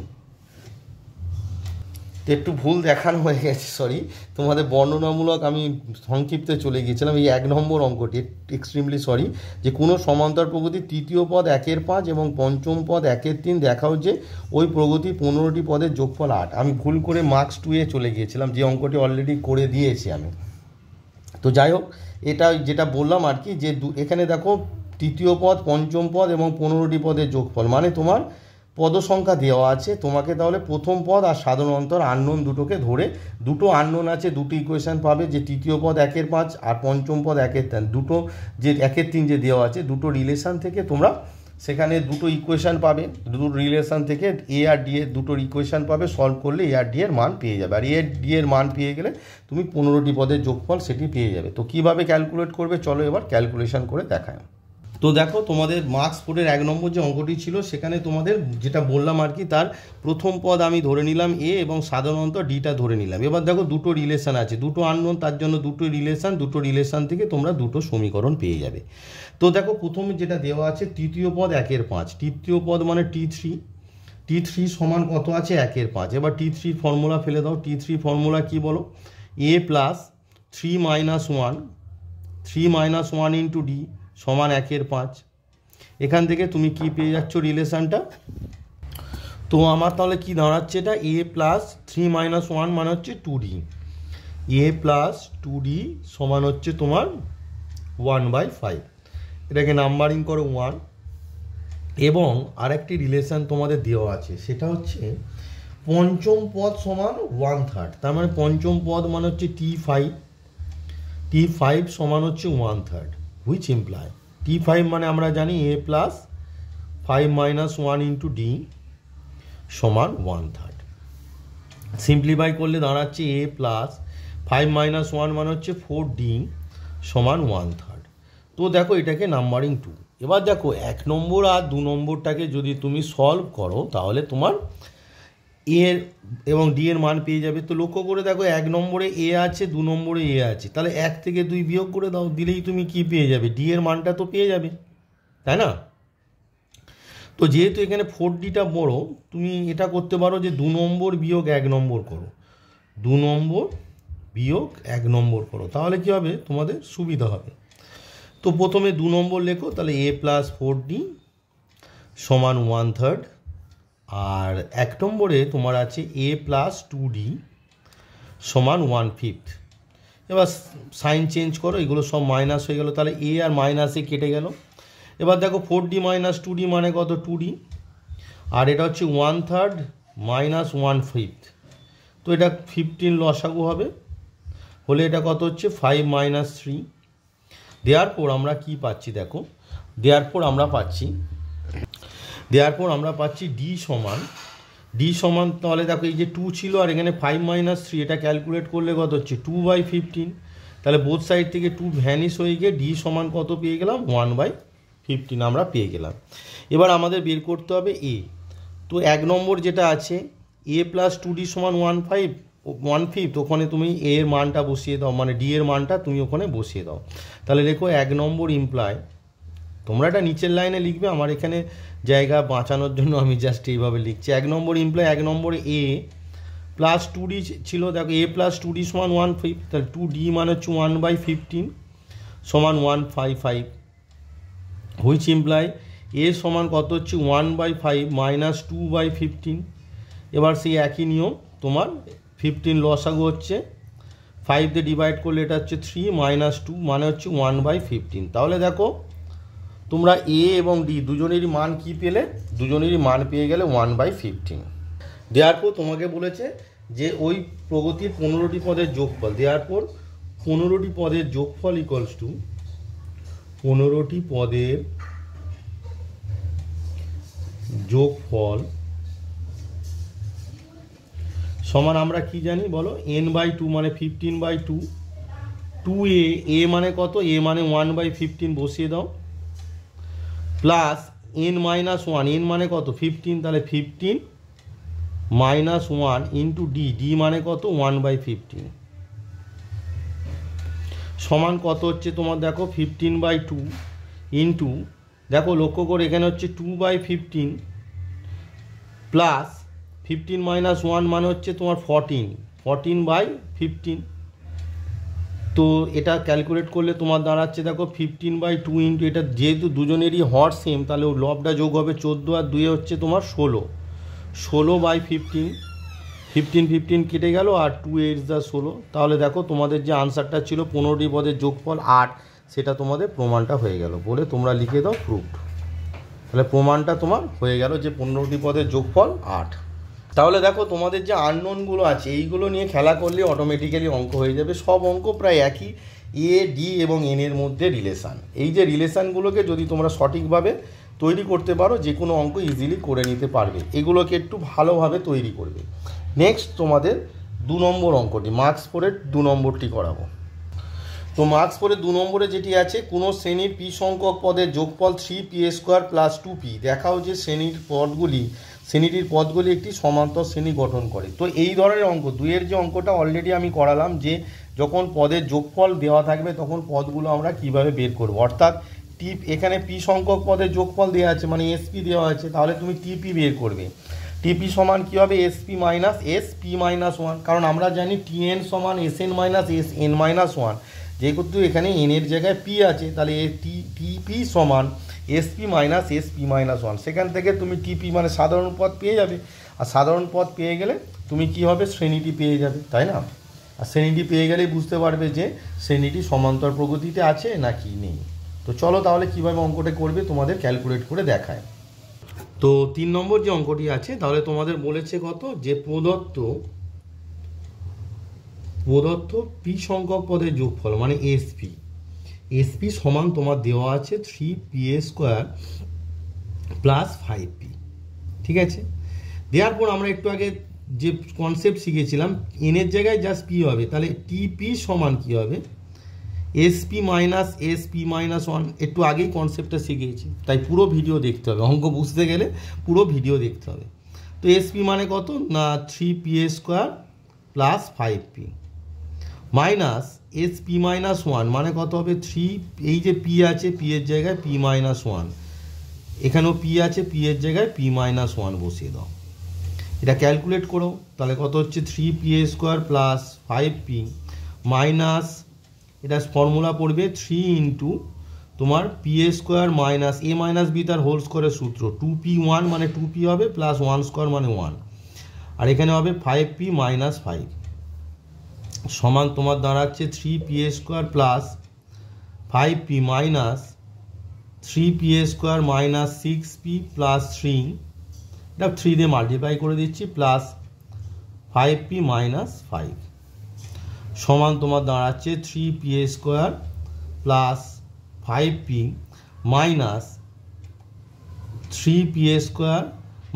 Speaker 1: তো একটু ভুল দেখানো হয়ে গেছে, সরি, তোমাদের বর্ণনামূলক আমি সংক্ষিপ্তে চলে গিয়েছিলাম। এই 1 নম্বর অঙ্কটি এক্সট্রিমলি সরি, যে কোনো সমান্তর প্রগতির তৃতীয় পদ 1/5 এবং পঞ্চম পদ 1/3 দেখাও যে ওই প্রগতি 15টি পদের যোগফল 8। আমি ভুল করে মার্কস 2-এ চলে গিয়েছিলাম, যে অঙ্কটি অলরেডি করে দিয়েছি আমি। তো যাই হোক, এটা যেটা বললাম আর কি, যে এখানে দেখো তৃতীয় পদ পঞ্চম পদ এবং 15টি পদের যোগফল, মানে তোমার পদ সংখ্যা দেওয়া আছে তোমাকে, তাহলে প্রথম পদ আর সাধারণ অন্তর আননোন দুটোকে ধরে, দুটো আননোন আছে দুটো ইকুয়েশন পাবে, যে তৃতীয় পদ 1/5 আর পঞ্চম পদ 1/3, দুটো যে 1/3 যে দেওয়া আছে দুটো রিলেশন থেকে তোমরা সেখানে দুটো ইকুয়েশন পাবে, দুটো রিলেশন থেকে এ আর ডি এর দুটো ইকুয়েশন পাবে, সলভ করলে এ আর ডি এর মান পেয়ে যাবে, আর এ আর ডি এর মান পেয়ে গেলে তুমি 15টি পদের যোগফল সেটি পেয়ে যাবে। তো কীভাবে ক্যালকুলেট করবে চলো এবার ক্যালকুলেশন করে দেখায়। তো দেখো তোমাদের মার্কস 4-এর 1 নম্বর যে অঙ্কটি ছিল সেখানে তোমাদের যেটা বললাম আর কি, তার প্রথম পদ আমি ধরে নিলাম এ এবং সাধারণত ডিটা ধরে নিলাম। এবার দেখো দুটো রিলেশন আছে, দুটো আননোন, তার জন্য দুটো রিলেশন থেকে তোমরা দুটো সমীকরণ পেয়ে যাবে। তো দেখো প্রথমে যেটা দেওয়া আছে তৃতীয় পদ 1/5, তৃতীয় পদ মানে T3 সমান কত আছে 1/5। এবার T3 ফর্মুলা ফেলে দাও, T3 ফর্মুলা কি বলো, a + 3 - 1 3 মাইনাস 1 ইন্টু ডি সমান 1/5। এখান থেকে তুমি কি পেয়ে যাচ্ছ রিলেশানটা? তো আমার তাহলে কি দাঁড়াচ্ছে, এটা এ প্লাস 3 মাইনাস 1 মানে হচ্ছে 2d, এ প্লাস 2d সমান হচ্ছে তোমার 1/5। এটাকে নাম্বারিং করো 1। এবং আরেকটি রিলেশান তোমাদের দেওয়া আছে, সেটা হচ্ছে পঞ্চম পদ সমান 1/3। তার মানে পঞ্চম পদ মানে হচ্ছে t5 সমান হচ্ছে 1/3, হুইচ ইমপ্লাই t5 মানে আমরা জানি এ প্লাস 5 মাইনাস 1 ইন্টু ডি সমান 1/3। সিম্পলিফাই করলে দাঁড়াচ্ছে এ প্লাস 5 মাইনাস 1 মানে হচ্ছে 4d সমান 1/3। তো দেখো এটাকে নাম্বারিং 2। এবার দেখো 1 নম্বর আর 2 নম্বরটাকে যদি তুমি সলভ করো তাহলে তোমার এর এবং ডি এর মান পেয়ে যাবে। তো লক্ষ্য করে দেখো 1 নম্বরে এ আছে, 2 নম্বরে এ আছে, তাহলে 1 থেকে 2 বিয়োগ করে দাও, দিলেই তুমি কি পেয়ে যাবে, ডি এর মানটা তো পেয়ে যাবে, তাই না? তো যেহেতু এখানে 4ডিটা বড়, তুমি এটা করতে পারো যে 2 নম্বর বিয়োগ 1 নম্বর করো, 2 নম্বর বিয়োগ 1 নম্বর করো, তাহলে কি হবে, তোমাদের সুবিধা হবে। তো প্রথমে 2 নম্বর লেখো, তাহলে এ প্লাস 4d সমান 1/3। আর 1 নম্বরে তোমার আছে এ প্লাস 2d সমান 1/5। এবার সাইন চেঞ্জ করো, এগুলো সব মাইনাস হয়ে গেল, তাহলে এ আর মাইনাসে কেটে গেল। এবার দেখো 4d মাইনাস 2d মানে কত, 2d, আর এটা হচ্ছে 1/3 মাইনাস 1/5, তো এটা 15 লসাগু হবে, হলে এটা কত হচ্ছে 5 মাইনাস 3। দেয়ারপর আমরা কি পাচ্ছি, দেখো দেয়ারপর আমরা পাচ্ছি ডি সমান তাহলে দেখো এই যে 2 ছিল আর এখানে 5 মাইনাস 3, এটা ক্যালকুলেট করলে কত হচ্ছে 2/15। তাহলে বোথ সাইড থেকে 2 ভ্যানিশ হয়ে গিয়ে ডি সমান কত পেয়ে গেলাম, 1/15 আমরা পেয়ে গেলাম। এবার আমাদের বের করতে হবে এ। তো 1 নম্বর যেটা আছে এ প্লাস 2d সমান 1/5, ওখানে তুমি এ এর মানটা বসিয়ে দাও, মানে ডি এর মানটা তুমি ওখানে বসিয়ে দাও। তাহলে দেখো 1 নম্বর ইমপ্লাই, তোমরা এটা নিচের লাইনে লিখবে, আমার এখানে জায়গা বাঁচানোর জন্য আমি জাস্ট এইভাবে লিখছি। 1 নম্বর ইমপ্লাই 1 নম্বরে এ প্লাস 2d ছিল, দেখো এ প্লাস 2d সমান 1/5, তাহলে 2d মানে হচ্ছে 1/15 সমান 155, হুইচ ইমপ্লাই এ সমান কত হচ্ছে 1/5 মাইনাস 2/15। এবার সেই একই নিয়ম, তোমার 15 লসাগু হচ্ছে 5 দিয়ে ডিভাইড করলে এটা হচ্ছে 3 মাইনাস 2 মানে হচ্ছে 1/15। তাহলে দেখো তোমরা এ এবং ডি দুজনেরই মান কি পেলে, দুজনেরই মান পেয়ে গেলে 1/15। দেওয়ার তোমাকে বলেছে যে ওই প্রগতির 15টি পদের যোগফল, দেওয়ার পর 15টি পদের যোগফল ইকুয়ালস টু 15টি পদের যোগফল সমান আমরা কি জানি বলো, n/2 মানে 15/2, 2a মানে কত, a মানে 1/15 বসিয়ে দাও, প্লাস n-1, n মানে কত 15, তাহলে 15 মাইনাস 1 ইন্টু ডি মানে কত 1/15 সমান কত হচ্ছে তোমার, দেখো 15/2 ইন্টু, দেখো লক্ষ্য করে এখানে হচ্ছে 2/15 প্লাস 15 মাইনাস 1 মানে হচ্ছে তোমার 14/15। তো এটা ক্যালকুলেট করলে তোমার দাঁড়াচ্ছে দেখো 15/2 ইন্টু, এটা যেহেতু দুজনেরই হর সেম, তাহলে লবটা যোগ হবে 14 আর 2 হচ্ছে তোমার 16/15, 15 কেটে গেল আর 2 8 যা 16। তাহলে দেখো তোমাদের যে আনসারটা ছিল 15টি পদের যোগফল 8, সেটা তোমাদের প্রমাণটা হয়ে গেল, বলে তোমরা লিখে দাও প্রুফড। তাহলে প্রমাণটা তোমার হয়ে গেল যে 15টি পদের যোগফল 8। তাহলে দেখো তোমাদের যে আননোনগুলো আছে এইগুলো নিয়ে খেলা করলে অটোমেটিক্যালি অঙ্ক হয়ে যাবে। সব অঙ্ক প্রায় একই, এ ডি এবং এন এর মধ্যে রিলেশান। এই যে রিলেশানগুলোকে যদি তোমরা সঠিকভাবে তৈরি করতে পারো, যে কোনো অঙ্ক ইজিলি করে নিতে পারবে। এগুলোকে একটু ভালোভাবে তৈরি করবে। নেক্সট তোমাদের 2 নম্বর অঙ্কটি, মার্কস 4-এর 2 নম্বরটি করাবো। তো মার্কস 4-এর 2 নম্বরে যেটি আছে, কোনো শ্রেণীর পি সংখ্যক পদের যোগফল 3p² + 2p, দেখাও যে শ্রেণীটির পদগুলি একটি সমান্তর শ্রেণী গঠন করে। তো এই ধরনের অঙ্ক 2-এর যে অঙ্কটা অলরেডি আমি করালাম, যে যখন পদের যোগফল দেওয়া থাকবে তখন পদগুলো আমরা কিভাবে বের করব। অর্থাৎ এখানে পি সংখ্যক পদের যোগফল দেওয়া আছে, মানে এসপি দেওয়া আছে, তাহলে তুমি টিপি বের করবে। টিপি সমান কী হবে, এসপি-1, কারণ আমরা জানি টিএন সমান এসএন মাইনাস এসএন-1, যেহেতু এখানে এন এর জায়গায় পি আছে, তাহলে টিপি সমান SP minus SP minus one. সেখান থেকে তুমি টিপি মানে সাধারণ পদ পেয়ে যাবে, আর সাধারণ পদ পেয়ে গেলে তুমি কী হবে, শ্রেণীটি পেয়ে যাবে, তাই না? আর শ্রেণীটি পেয়ে গেলেই বুঝতে পারবে যে শ্রেণীটি সমান্তর প্রগতিতে আছে নাকি নেই। তো চলো তাহলে কীভাবে অঙ্কটা করবে তোমাদের ক্যালকুলেট করে দেখায়। তো 3 নম্বর যে অঙ্কটি আছে, তাহলে তোমাদের বলেছে কত, যে প্রদত্ত পি সংখ্যক পদের যোগফল মানে এসপি সমান তোমার দেওয়া আছে 3pa² প্লাস 5p। ঠিক আছে, দেওয়ার পর আমরা একটু আগে যে কনসেপ্ট শিখেছিলাম, এনের জায়গায় জাস্ট পি হবে, তাহলে টিপি সমান কি হবে, SP minus SP minus one. একটু আগেই কনসেপ্টটা শিখিয়েছি, তাই পুরো ভিডিও দেখতে হবে, অঙ্ক বুঝতে গেলে পুরো ভিডিও দেখতে হবে। তো এসপি মানে কত না 3pa² plus 5p minus SP minus one মানে কত হবে 3, এই যে পি আছে পি এর জায়গায় পি মাইনাস ওয়ান, এখানেও পি আছে পি এর জায়গায় পি মাইনাস ওয়ান বসিয়ে দাও। এটা ক্যালকুলেট করো, তাহলে কত হচ্ছে 3pa² প্লাস 5p মাইনাস, এটা ফর্মুলা পড়বে 3 ইন্টু তোমার pa² minus a minus B তার হোল স্কোয়ারের সূত্র 2p1 মানে 2p হবে প্লাস 1² মানে 1, আর এখানে হবে 5p মাইনাস 5 সমান তোমার দাঁড়াচ্ছে 3pa² plus 5p minus 3pa² minus 6p plus 3, এটা 3 দিয়ে মাল্টিপ্লাই করে দিচ্ছি, প্লাস 5p মাইনাস 5 সমান তোমার দাঁড়াচ্ছে 3pa² plus 5p minus 3pa²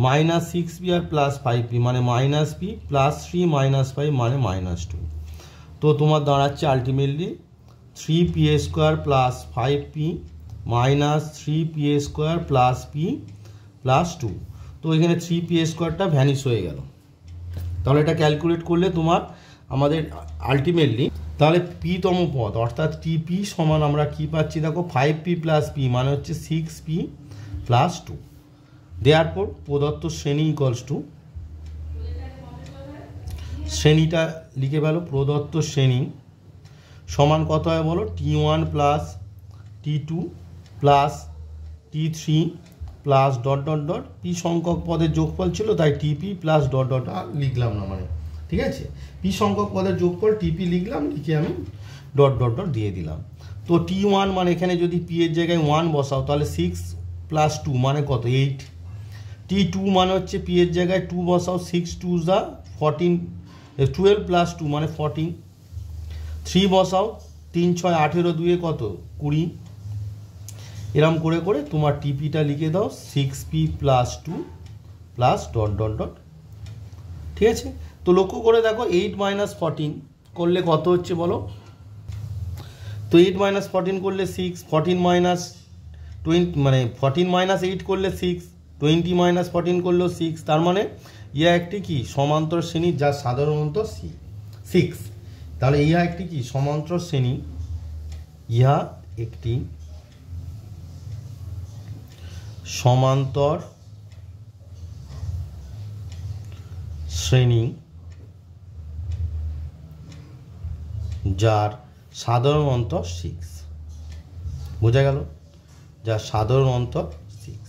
Speaker 1: minus 6p আর প্লাস 5p মানে মাইনাস p প্লাস 3 মাইনাস 5 মানে মাইনাস 2। তো তোমার দাঁড়াচ্ছে ultimately 3pa² plus 5p minus 3pa² plus p plus 2। তো এখানে 3pa² ভ্যানিশ হয়ে গেল। তাহলে এটা ক্যালকুলেট করলে তোমার আমাদের আলটিমেটলি তাহলে পিতম পদ অর্থাৎ টিপি সমান আমরা কি পাচ্ছি, দেখো 5p প্লাস p মানে হচ্ছে 6p প্লাস 2। দেওয়ার পর প্রদত্ত শ্রেণী ইকুয়ালস টু, শ্রেণীটা লিখে ফেলো, প্রদত্ত শ্রেণী সমান কত হয় বলো, t1 plus t2 plus t3 plus dot dot dot P সংখ্যক পদের যোগফল ছিল, তাই টিপি প্লাস ডট ডট লিখলাম না, মানে ঠিক আছে, পি সংখ্যক পদের যোগফল টিপি লিখলাম, লিখে আমি ডট ডট ডট দিয়ে দিলাম। তো t1 মানে এখানে যদি পি এর জায়গায় 1 বসাও তাহলে 6 প্লাস 2 মানে কত 8, t2 মানে হচ্ছে পি এর জায়গায় 2 বসাও 6 2 14, 12 প্লাস 2 মানে 14, 3 বসাও 3 6 18 2 কত 20, এরম করে করে তোমার টিপিটা লিখে দাও 6p plus 2 plus dot dot dot. ঠিক আছে, তো লক্ষ্য করে দেখো 8 মাইনাস 14 করলে কত হচ্ছে বলো, তো 8 মাইনাস 14 করলে 6, 14 মাইনাস 20 মানে 14 মাইনাস 8 করলে 6, 20 মাইনাস 14 করলেও 6, তার মানে ইয়া একটি কি সমান্তর শ্রেণী যা সাধারণত 6। তাহলে ইহা একটি কি সমান্তর শ্রেণী, ইহা একটি সমান্তর শ্রেণী যার সাধারণ অন্তর 6, বোঝা গেল, যার সাধারণ অন্তর 6।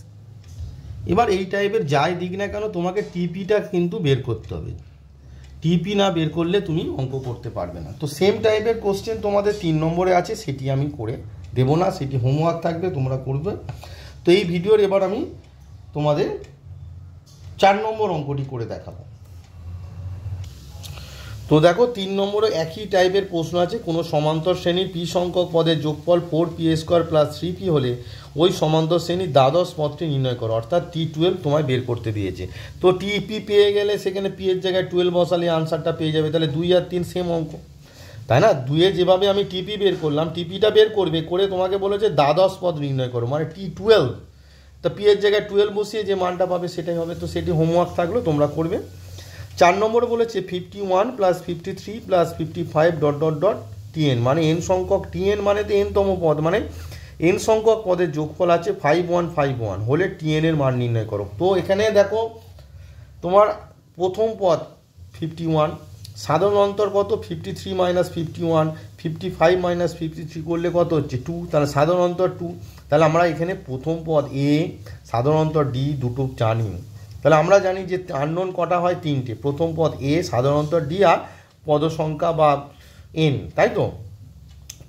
Speaker 1: এবার এই টাইপের যাই দিক না কেন তোমাকে টিপিটা কিন্তু বের করতে হবে, টিপি না বের করলে তুমি অঙ্ক করতে পারবে না। তো সেম টাইপের কোশ্চেন তোমাদের 3 নম্বরে আছে, সেটি আমি করে দেবো না, সেটি হোমওয়ার্ক থাকবে তোমরা করবে। তো এই ভিডিওর এবার আমি তোমাদের 4 নম্বর অঙ্কটি করে দেখাবো। তো দেখো 3 নম্বরে একই টাইপের প্রশ্ন আছে, কোনো সমান্তর শ্রেণীর পি সংখ্যক পদের যোগফল 4pa² প্লাস 3p হলে ওই সমান্তর শ্রেণীর দ্বাদশ পদটি নির্ণয় করো, অর্থাৎ t12 তোমায় বের করতে দিয়েছে। তো টিপি পেয়ে গেলে সেখানে পি এর জায়গায় 12 বসালে আনসারটা পেয়ে যাবে, তাহলে 2 আর 3 সেম অঙ্ক, তাই না? 2-এ যেভাবে আমি টিপি বের করলাম, টিপিটা বের করবে, করে তোমাকে বলেছে দ্বাদশ পদ নির্ণয় করো মানে t12, তা পি এর জায়গায় 12 বসিয়ে যে মানটা পাবে সেটাই হবে। তো সেটি হোমওয়ার্ক থাকলো, তোমরা করবে। 4 নম্বরে বলেছে 51 plus 53 plus 55 dot dot dot tn মানে n সংখ্যক, tn মানে তো n তম পদ, মানে n সংখ্যক পদের যোগফল আছে 5151 হলে tn এর মান নির্ণয় করো। তো এখানে দেখো তোমার প্রথম পদ 51, সাধারণ অন্তর কত 53 মাইনাস 51, 55 মাইনাস 53 করলে কত হচ্ছে 2, তাহলে সাধারণ অন্তর 2। তাহলে আমরা এখানে প্রথম পদ এ সাধারণ অন্তর ডি দুটো জানি। তাহলে আমরা জানি যে আননোন কটা হয় 3টে, প্রথম পদ এ সাধারণ অন্তর ডি আর পদ সংখ্যা বা এন, তাই তো।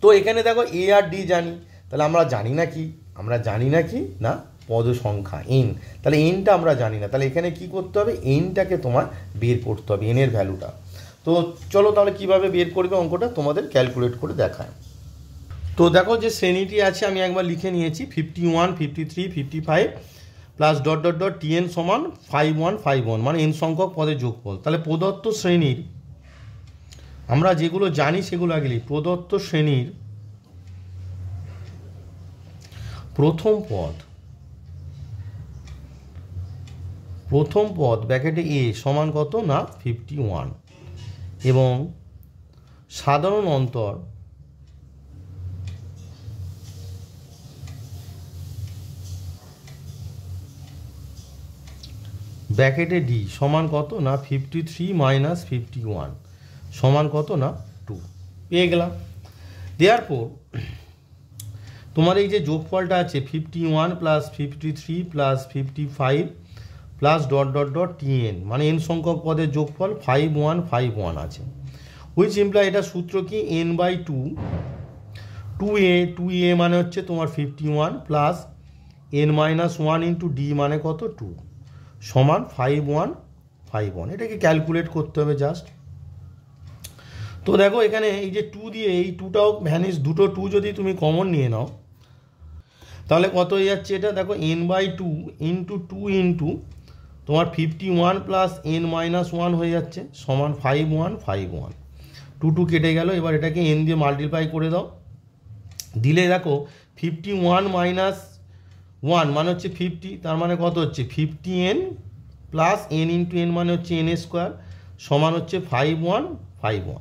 Speaker 1: তো এখানে দেখো এ আর ডি জানি, তাহলে আমরা জানি না কি, আমরা জানি না কি না পদ সংখ্যা এন। তাহলে এনটা আমরা জানি না, তাহলে এখানে কি করতে হবে, এনটাকে তোমার বের করতে হবে, এনের ভ্যালুটা। তো চলো তাহলে কিভাবে বের করবে অঙ্কটা তোমাদের ক্যালকুলেট করে দেখায়। তো দেখো যে শ্রেণীটি আছে আমি একবার লিখে নিয়েছি 51, 53, 55 plus dot dot dot T N সমান 5151, মানে এন সংখ্যক পদের যোগফল। তাহলে প্রদত্ত শ্রেণীর আমরা যেগুলো জানি সেগুলো আগে লিখি। প্রদত্ত শ্রেণীর প্রথম পদ ব্র্যাকেটে এ সমান কত না 51 এবং সাধারণ অন্তর ব্র্যাকেটে ডি সমান কত না 53 মাইনাস 51 সমান কত না 2 পেয়ে গেলাম। দেয়ারপর তোমার এই যে যোগফলটা আছে 51 plus 53 plus 55 plus dot dot dot T N, মানে এন সংখ্যক পদের যোগফল 5151 আছে। হুইচ ইমপ্লাই, এটা সূত্র কি এন বাই 2a মানে হচ্ছে তোমার 51 plus N minus 1 into D মানে কত 2 সমান 5151। এটাকে ক্যালকুলেট করতে হবে জাস্ট। তো দেখো এখানে এই যে 2 দিয়ে এই 2টাও ভ্যানিশ, দুটো 2 যদি তুমি কমন নিয়ে নাও তাহলে কত হয়ে যাচ্ছে এটা দেখো এন বাই 2 ইন্টু 2 ইন্টু তোমার 51 প্লাস এন মাইনাস 1 হয়ে যাচ্ছে সমান 5151। 2 কেটে গেল, এবার এটাকে এন দিয়ে মাল্টিপ্লাই করে দাও, দিলে দেখো 51 মাইনাস 1 মানে হচ্ছে 50, তার মানে কত হচ্ছে 50n plus N into N মানে হচ্ছে এন স্কোয়ার সমান হচ্ছে 5151।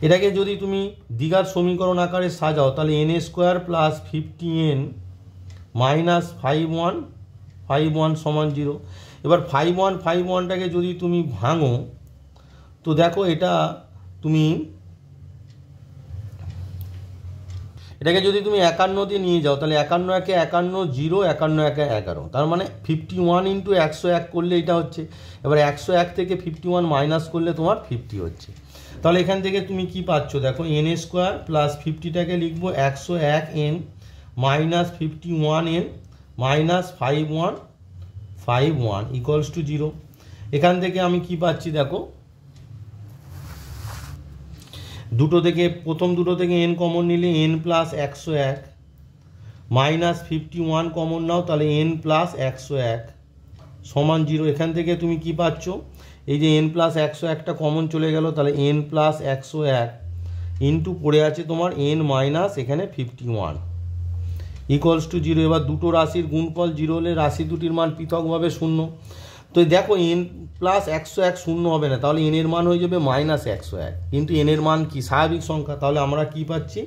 Speaker 1: এটাকে যদি তুমি দ্বিঘাত সমীকরণ আকারে সাজাও তাহলে N square plus 50n minus 5151 সমান 0। এবার 5151টাকে যদি তুমি ভাঙো তো দেখো এটা তুমি এটাকে যদি তুমি 51 দিয়ে নিয়ে যাও তাহলে 51 একে 51 0, 51 একে 11, তার মানে 51 ইন্টু 101 করলে এটা হচ্ছে। এবার 101 থেকে 51 মাইনাস করলে তোমার 50 হচ্ছে। তাহলে এখান থেকে তুমি কি পাচ্ছ দেখো এন স্কোয়ার প্লাস 50টাকে লিখবো 101n minus 51n minus 5151 equals to 0। এখান থেকে আমি কি পাচ্ছি দেখো, প্রথম দুটো থেকে এন কমন নিলে এন প্লাস 101 মাইনাস 51 কমন নাও তাহলে এন প্লাস 101 সমান 0। এখান থেকে তুমি কি পাচ্ছ, এই যে এন প্লাস 101টা কমন চলে গেল, তাহলে এন প্লাস 101 ইন্টু পড়ে আছে তোমার এন মাইনাস এখানে 51 ইকুয়ালস টু 0। এবার দুটো রাশির গুণফল 0 হলে রাশি দুটির মান পৃথকভাবে 0। তো দেখো এন প্লাস 101 শূন্য হবে না, তাহলে এন এর মান হয়ে যাবে মাইনাস 101, কিন্তু এন এর মান কি স্বাভাবিক সংখ্যা, তাহলে আমরা কি পাচ্ছি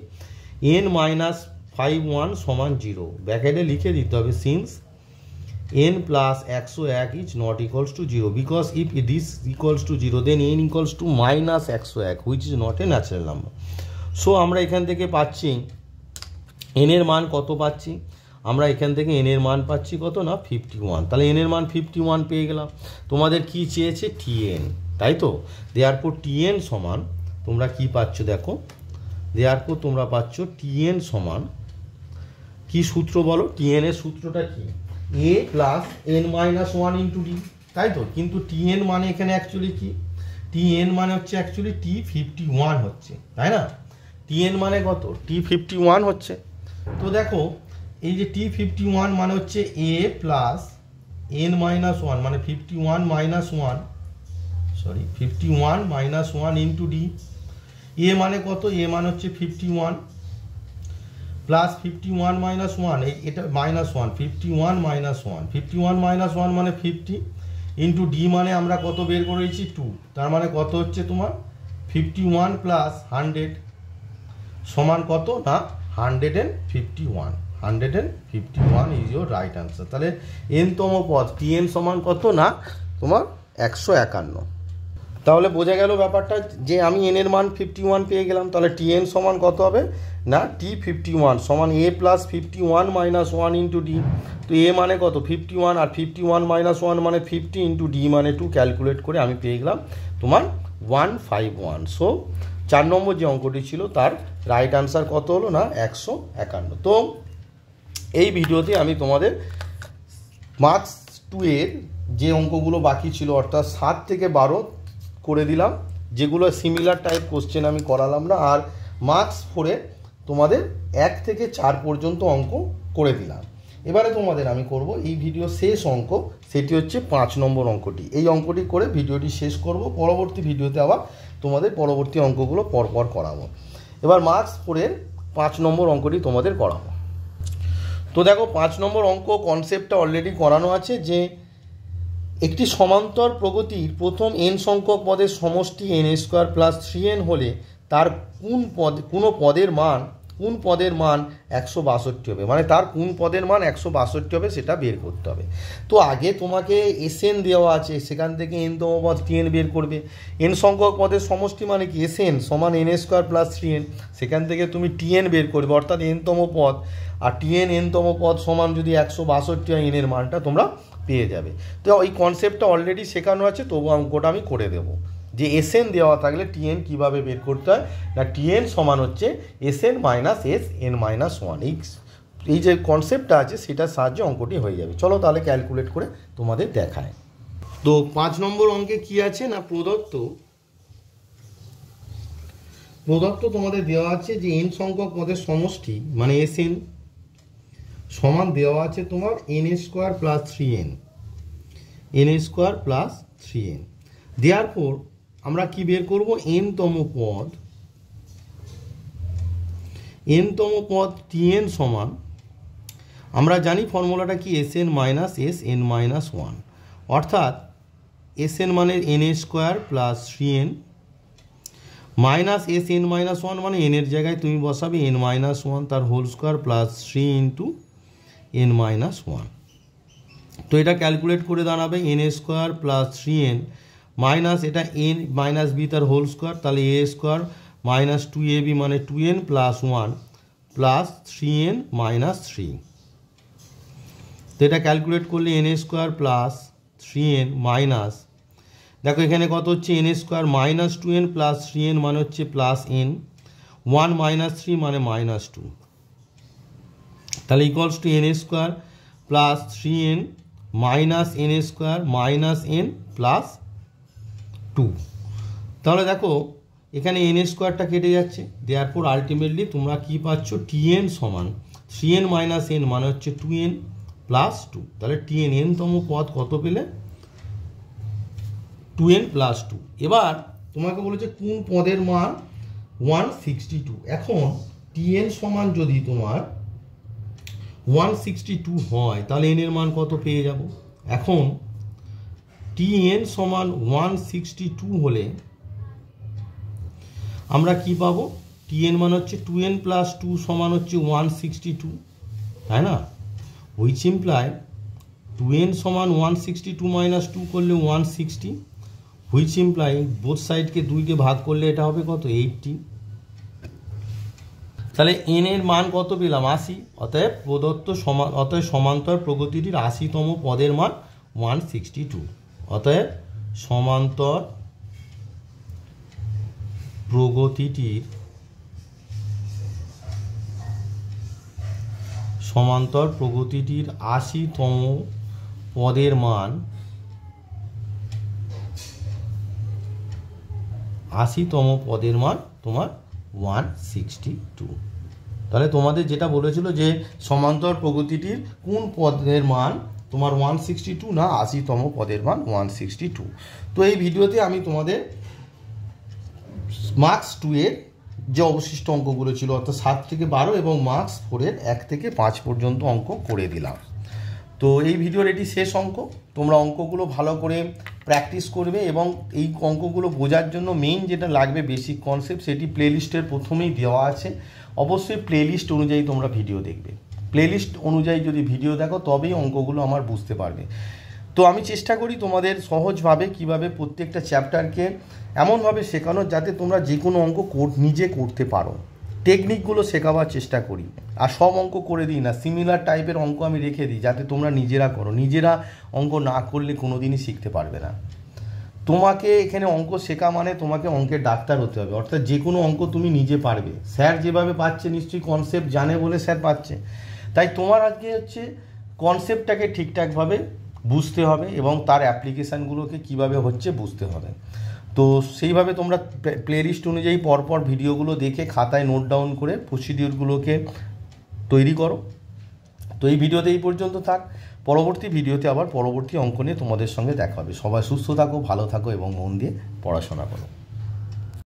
Speaker 1: এন মাইনাস 51 সমান 0। ব্র্যাকেটে লিখে দিতে হবে since n plus 101 is not equals to 0, because if this equals to 0 then n equals to minus 101 which is not a natural number. So আমরা এখান থেকে পাচ্ছি n এর মান কত পাচ্ছি, আমরা এখান থেকে n এর মান পাচ্ছি কত না 51। তাহলে n এর মান 51 পেয়ে গেলাম। তোমাদের কি চেয়েছে tn, তাই তো। দেয়ারপর tn সমান তোমরা কি পাচ্ছ দেখো, দেয়ারপর তোমরা পাচ্ছ tn সমান কি সূত্র বলো, tn এর সূত্রটা কি a plus n minus 1 into D, তাই তো। কিন্তু tn মানে এখানে অ্যাকচুয়ালি কি, tn মানে হচ্ছে অ্যাকচুয়ালি t51 হচ্ছে, তাই না। tn মানে কত t51 হচ্ছে। তো দেখো এই যে t51 মানে হচ্ছে a প্লাস n মাইনাস 1 মানে 51 minus 1 51 minus 1 into D. a মানে কত, a মানে হচ্ছে 51 প্লাস 51 মাইনাস 1, এটা মাইনাস 1, 51 মাইনাস 1, 51 মাইনাস 1 মানে 50 ইন্টু ডি মানে আমরা কত বের করেছি 2, তার মানে কত হচ্ছে তোমার 51 প্লাস 100 সমান কত না 151। 151 ইজ ইউর রাইট আনসার। তাহলে এন তম পদ tn সমান কত না তোমার 151। তাহলে বোঝা গেল ব্যাপারটা যে আমি এনের মান 51 পেয়ে গেলাম। তাহলে টিএন সমান কত হবে না T51 সমান এ প্লাস 51 মাইনাস 1 ইন্টু ডি। তো এ মানে কত 51 আর 51 মাইনাস 1 মানে 50 ইন্টু ডি মানে 2 ক্যালকুলেট করে আমি পেয়ে গেলাম তোমার 151। সো 4 নম্বর যে অঙ্কটি ছিল তার রাইট আনসার কত হলো না 151। তো এই ভিডিওতে আমি তোমাদের মার্কস 2 এর যে অঙ্কগুলো বাকি ছিল অর্থাৎ 7 থেকে 12 করে দিলাম, যেগুলো সিমিলার টাইপ কোশ্চেন আমি করালাম না। আর মার্কস 4 এর তোমাদের 1 থেকে 4 পর্যন্ত অঙ্ক করে দিলাম। এবারে তোমাদের আমি করব এই ভিডিও শেষ অঙ্ক, সেটি হচ্ছে 5 নম্বর অঙ্কটি। এই অঙ্কটি করে ভিডিওটি শেষ করব। পরবর্তী ভিডিওতে আবার তোমাদের পরবর্তী অঙ্কগুলো পরপর করাবো। এবার মার্কস 4 এর 5 নম্বর অঙ্কটি তোমাদের করাবো। তো দেখো 5 নম্বর অঙ্ক কনসেপ্টটা অলরেডি করানো আছে যে একটি সমান্তর প্রগতির প্রথম n সংখ্যক পদের সমষ্টি n² প্লাস 3n হলে তার কোন পদের মান 162 হবে, মানে তার কোন পদের মান 162 হবে সেটা বের করতে হবে। তো আগে তোমাকে Sn দেওয়া আছে, সেখান থেকে n-তম পদ Tn বের করবে। n সংখ্যক পদের সমষ্টি মানে কি Sn সমান n² প্লাস 3n, সেখান থেকে তুমি Tn বের করবে অর্থাৎ n-তম পদ। আর Tn n-তম পদ সমান যদি 162 হয় n এর মানটা তোমরা পেয়ে যাবে। তো এই কনসেপ্টটা অলরেডি শেখানো আছে, তবু অঙ্কটা আমি করে দেবো যে Sn দেওয়া থাকলে Tn কীভাবে বের করতে হয় না Tn সমান হচ্ছে Sn মাইনাস Sn মাইনাস 1। এই যে কনসেপ্টটা আছে সেটার সাহায্যে অঙ্কটি হয়ে যাবে। চলো তাহলে ক্যালকুলেট করে তোমাদের দেখায়। তো 5 নম্বর অঙ্কে কি আছে না প্রদত্ত তোমাদের দেওয়া আছে যে n সংখ্যক পদের সমষ্টি মানে Sn সমান দেওয়া আছে তোমার n² plus 3n, n² plus 3n। Therefore আমরা কি বের করব n-তম পদ Tn সমান, আমরা জানি ফর্মুলাটা কি Sn মাইনাস Sn মাইনাস 1, অর্থাৎ Sn মানে n² plus 3n minus Sn minus 1 মানে n এর জায়গায় তুমি বসাবে n মাইনাস 1 তার whole square plus 3 into n minus 1। তো এটা ক্যালকুলেট করে দাঁড়াবে n² প্লাস 3n মাইনাস এটা n মাইনাস বি তার হোল স্কোয়ার, তাহলে a² মাইনাস 2ab মানে 2n plus 1 plus 3n minus 3। তো এটা ক্যালকুলেট করলে n² প্লাস 3n মাইনাস, দেখো এখানে কত হচ্ছে n² minus 2n plus 3n মানে হচ্ছে প্লাস n, 1 মাইনাস 3 মানে মাইনাস 2, তাহলে equals to n² plus 3n minus n² minus n plus 2। তাহলে দেখো এখানে n² কেটে যাচ্ছে, দেয়ারফর আলটিমেটলি তোমরা কি পাচ্ছ Tn সমান 3n মাইনাস n মানে হচ্ছে 2n প্লাস 2। তাহলে Tn n-তম পদ কত পেলে 2n প্লাস 2। এবার তোমাকে বলেছে কোন পদের মান 162। এখন Tn সমান যদি তোমার 162 হয় তাহলে n এর মান কত পেয়ে যাব। এখন Tn সমান 162 হলে আমরা কি পাবো, Tn মান হচ্ছে 2n প্লাস 2 সমান হচ্ছে 162, তাই না, হুইচ ইমপ্লাই 2n সমান 162 মাইনাস 2 করলে 160, হুইচ ইমপ্লাই বোথ সাইডকে 2কে ভাগ করলে এটা হবে কত 80। তাহলে n এর মান কত পেলাম 80। অতএব সমান্তর প্রগতিটির 80-তম পদের মান 162। অতএব সমান্তর প্রগতিটির 80-তম পদের মান 80-তম পদের মান তোমার 162। তাহলে তোমাদের যেটা বলেছিল যে সমান্তর প্রগতিটির কোন পদের মান তোমার 162 না 80-তম পদের মান 162। তো এই ভিডিওতে আমি তোমাদের মার্কস 2 এর যে অবশিষ্ট অঙ্কগুলো ছিল অর্থাৎ 7 থেকে 12 এবং মার্কস 4 এর 1 থেকে 5 পর্যন্ত অঙ্ক করে দিলাম। তো এই ভিডিওর এটি শেষ অঙ্ক। তোমরা অঙ্কগুলো ভালো করে প্র্যাকটিস করবে এবং এই অঙ্কগুলো বোঝার জন্য মেইন যেটা লাগবে বেসিক কনসেপ্ট সেটি প্লেলিস্টের প্রথমেই দেওয়া আছে। অবশ্যই প্লেলিস্ট অনুযায়ী তোমরা ভিডিও দেখবে। প্লেলিস্ট অনুযায়ী যদি ভিডিও দেখো তবেই অঙ্কগুলো আমার বুঝতে পারবে। তো আমি চেষ্টা করি তোমাদের সহজভাবে কিভাবে প্রত্যেকটা চ্যাপ্টারকে এমনভাবে শেখানোর যাতে তোমরা যে কোনো অঙ্ক নিজে করতে পারো। টেকনিকগুলো শেখাবার চেষ্টা করি, আর সব অঙ্ক করে দিই না, সিমিলার টাইপের অঙ্ক আমি রেখে দিই যাতে তোমরা নিজেরা করো। নিজেরা অঙ্ক না করলে কোনো দিনই শিখতে পারবে না। তোমাকে এখানে অঙ্ক শেখা মানে তোমাকে অঙ্কের ডাক্তার হতে হবে, অর্থাৎ যে কোনো অঙ্ক তুমি নিজে পারবে। স্যার যেভাবে পাচ্ছে নিশ্চয়ই কনসেপ্ট জানে বলে স্যার পাচ্ছে, তাই তোমার আজকে হচ্ছে কনসেপ্টটাকে ঠিকঠাকভাবে বুঝতে হবে এবং তার অ্যাপ্লিকেশানগুলোকে কীভাবে হচ্ছে বুঝতে হবে। তো সেইভাবে তোমরা প্লেলিস্ট অনুযায়ী পরপর ভিডিওগুলো দেখে খাতায় নোট ডাউন করে প্রসিডিওরগুলোকে তৈরি করো। তো এই ভিডিওতে এই পর্যন্ত থাক, পরবর্তী ভিডিওতে আবার পরবর্তী অঙ্ক নিয়ে তোমাদের সঙ্গে দেখা হবে। সবাই সুস্থ থাকো, ভালো থাকো এবং মন দিয়ে পড়াশোনা করো।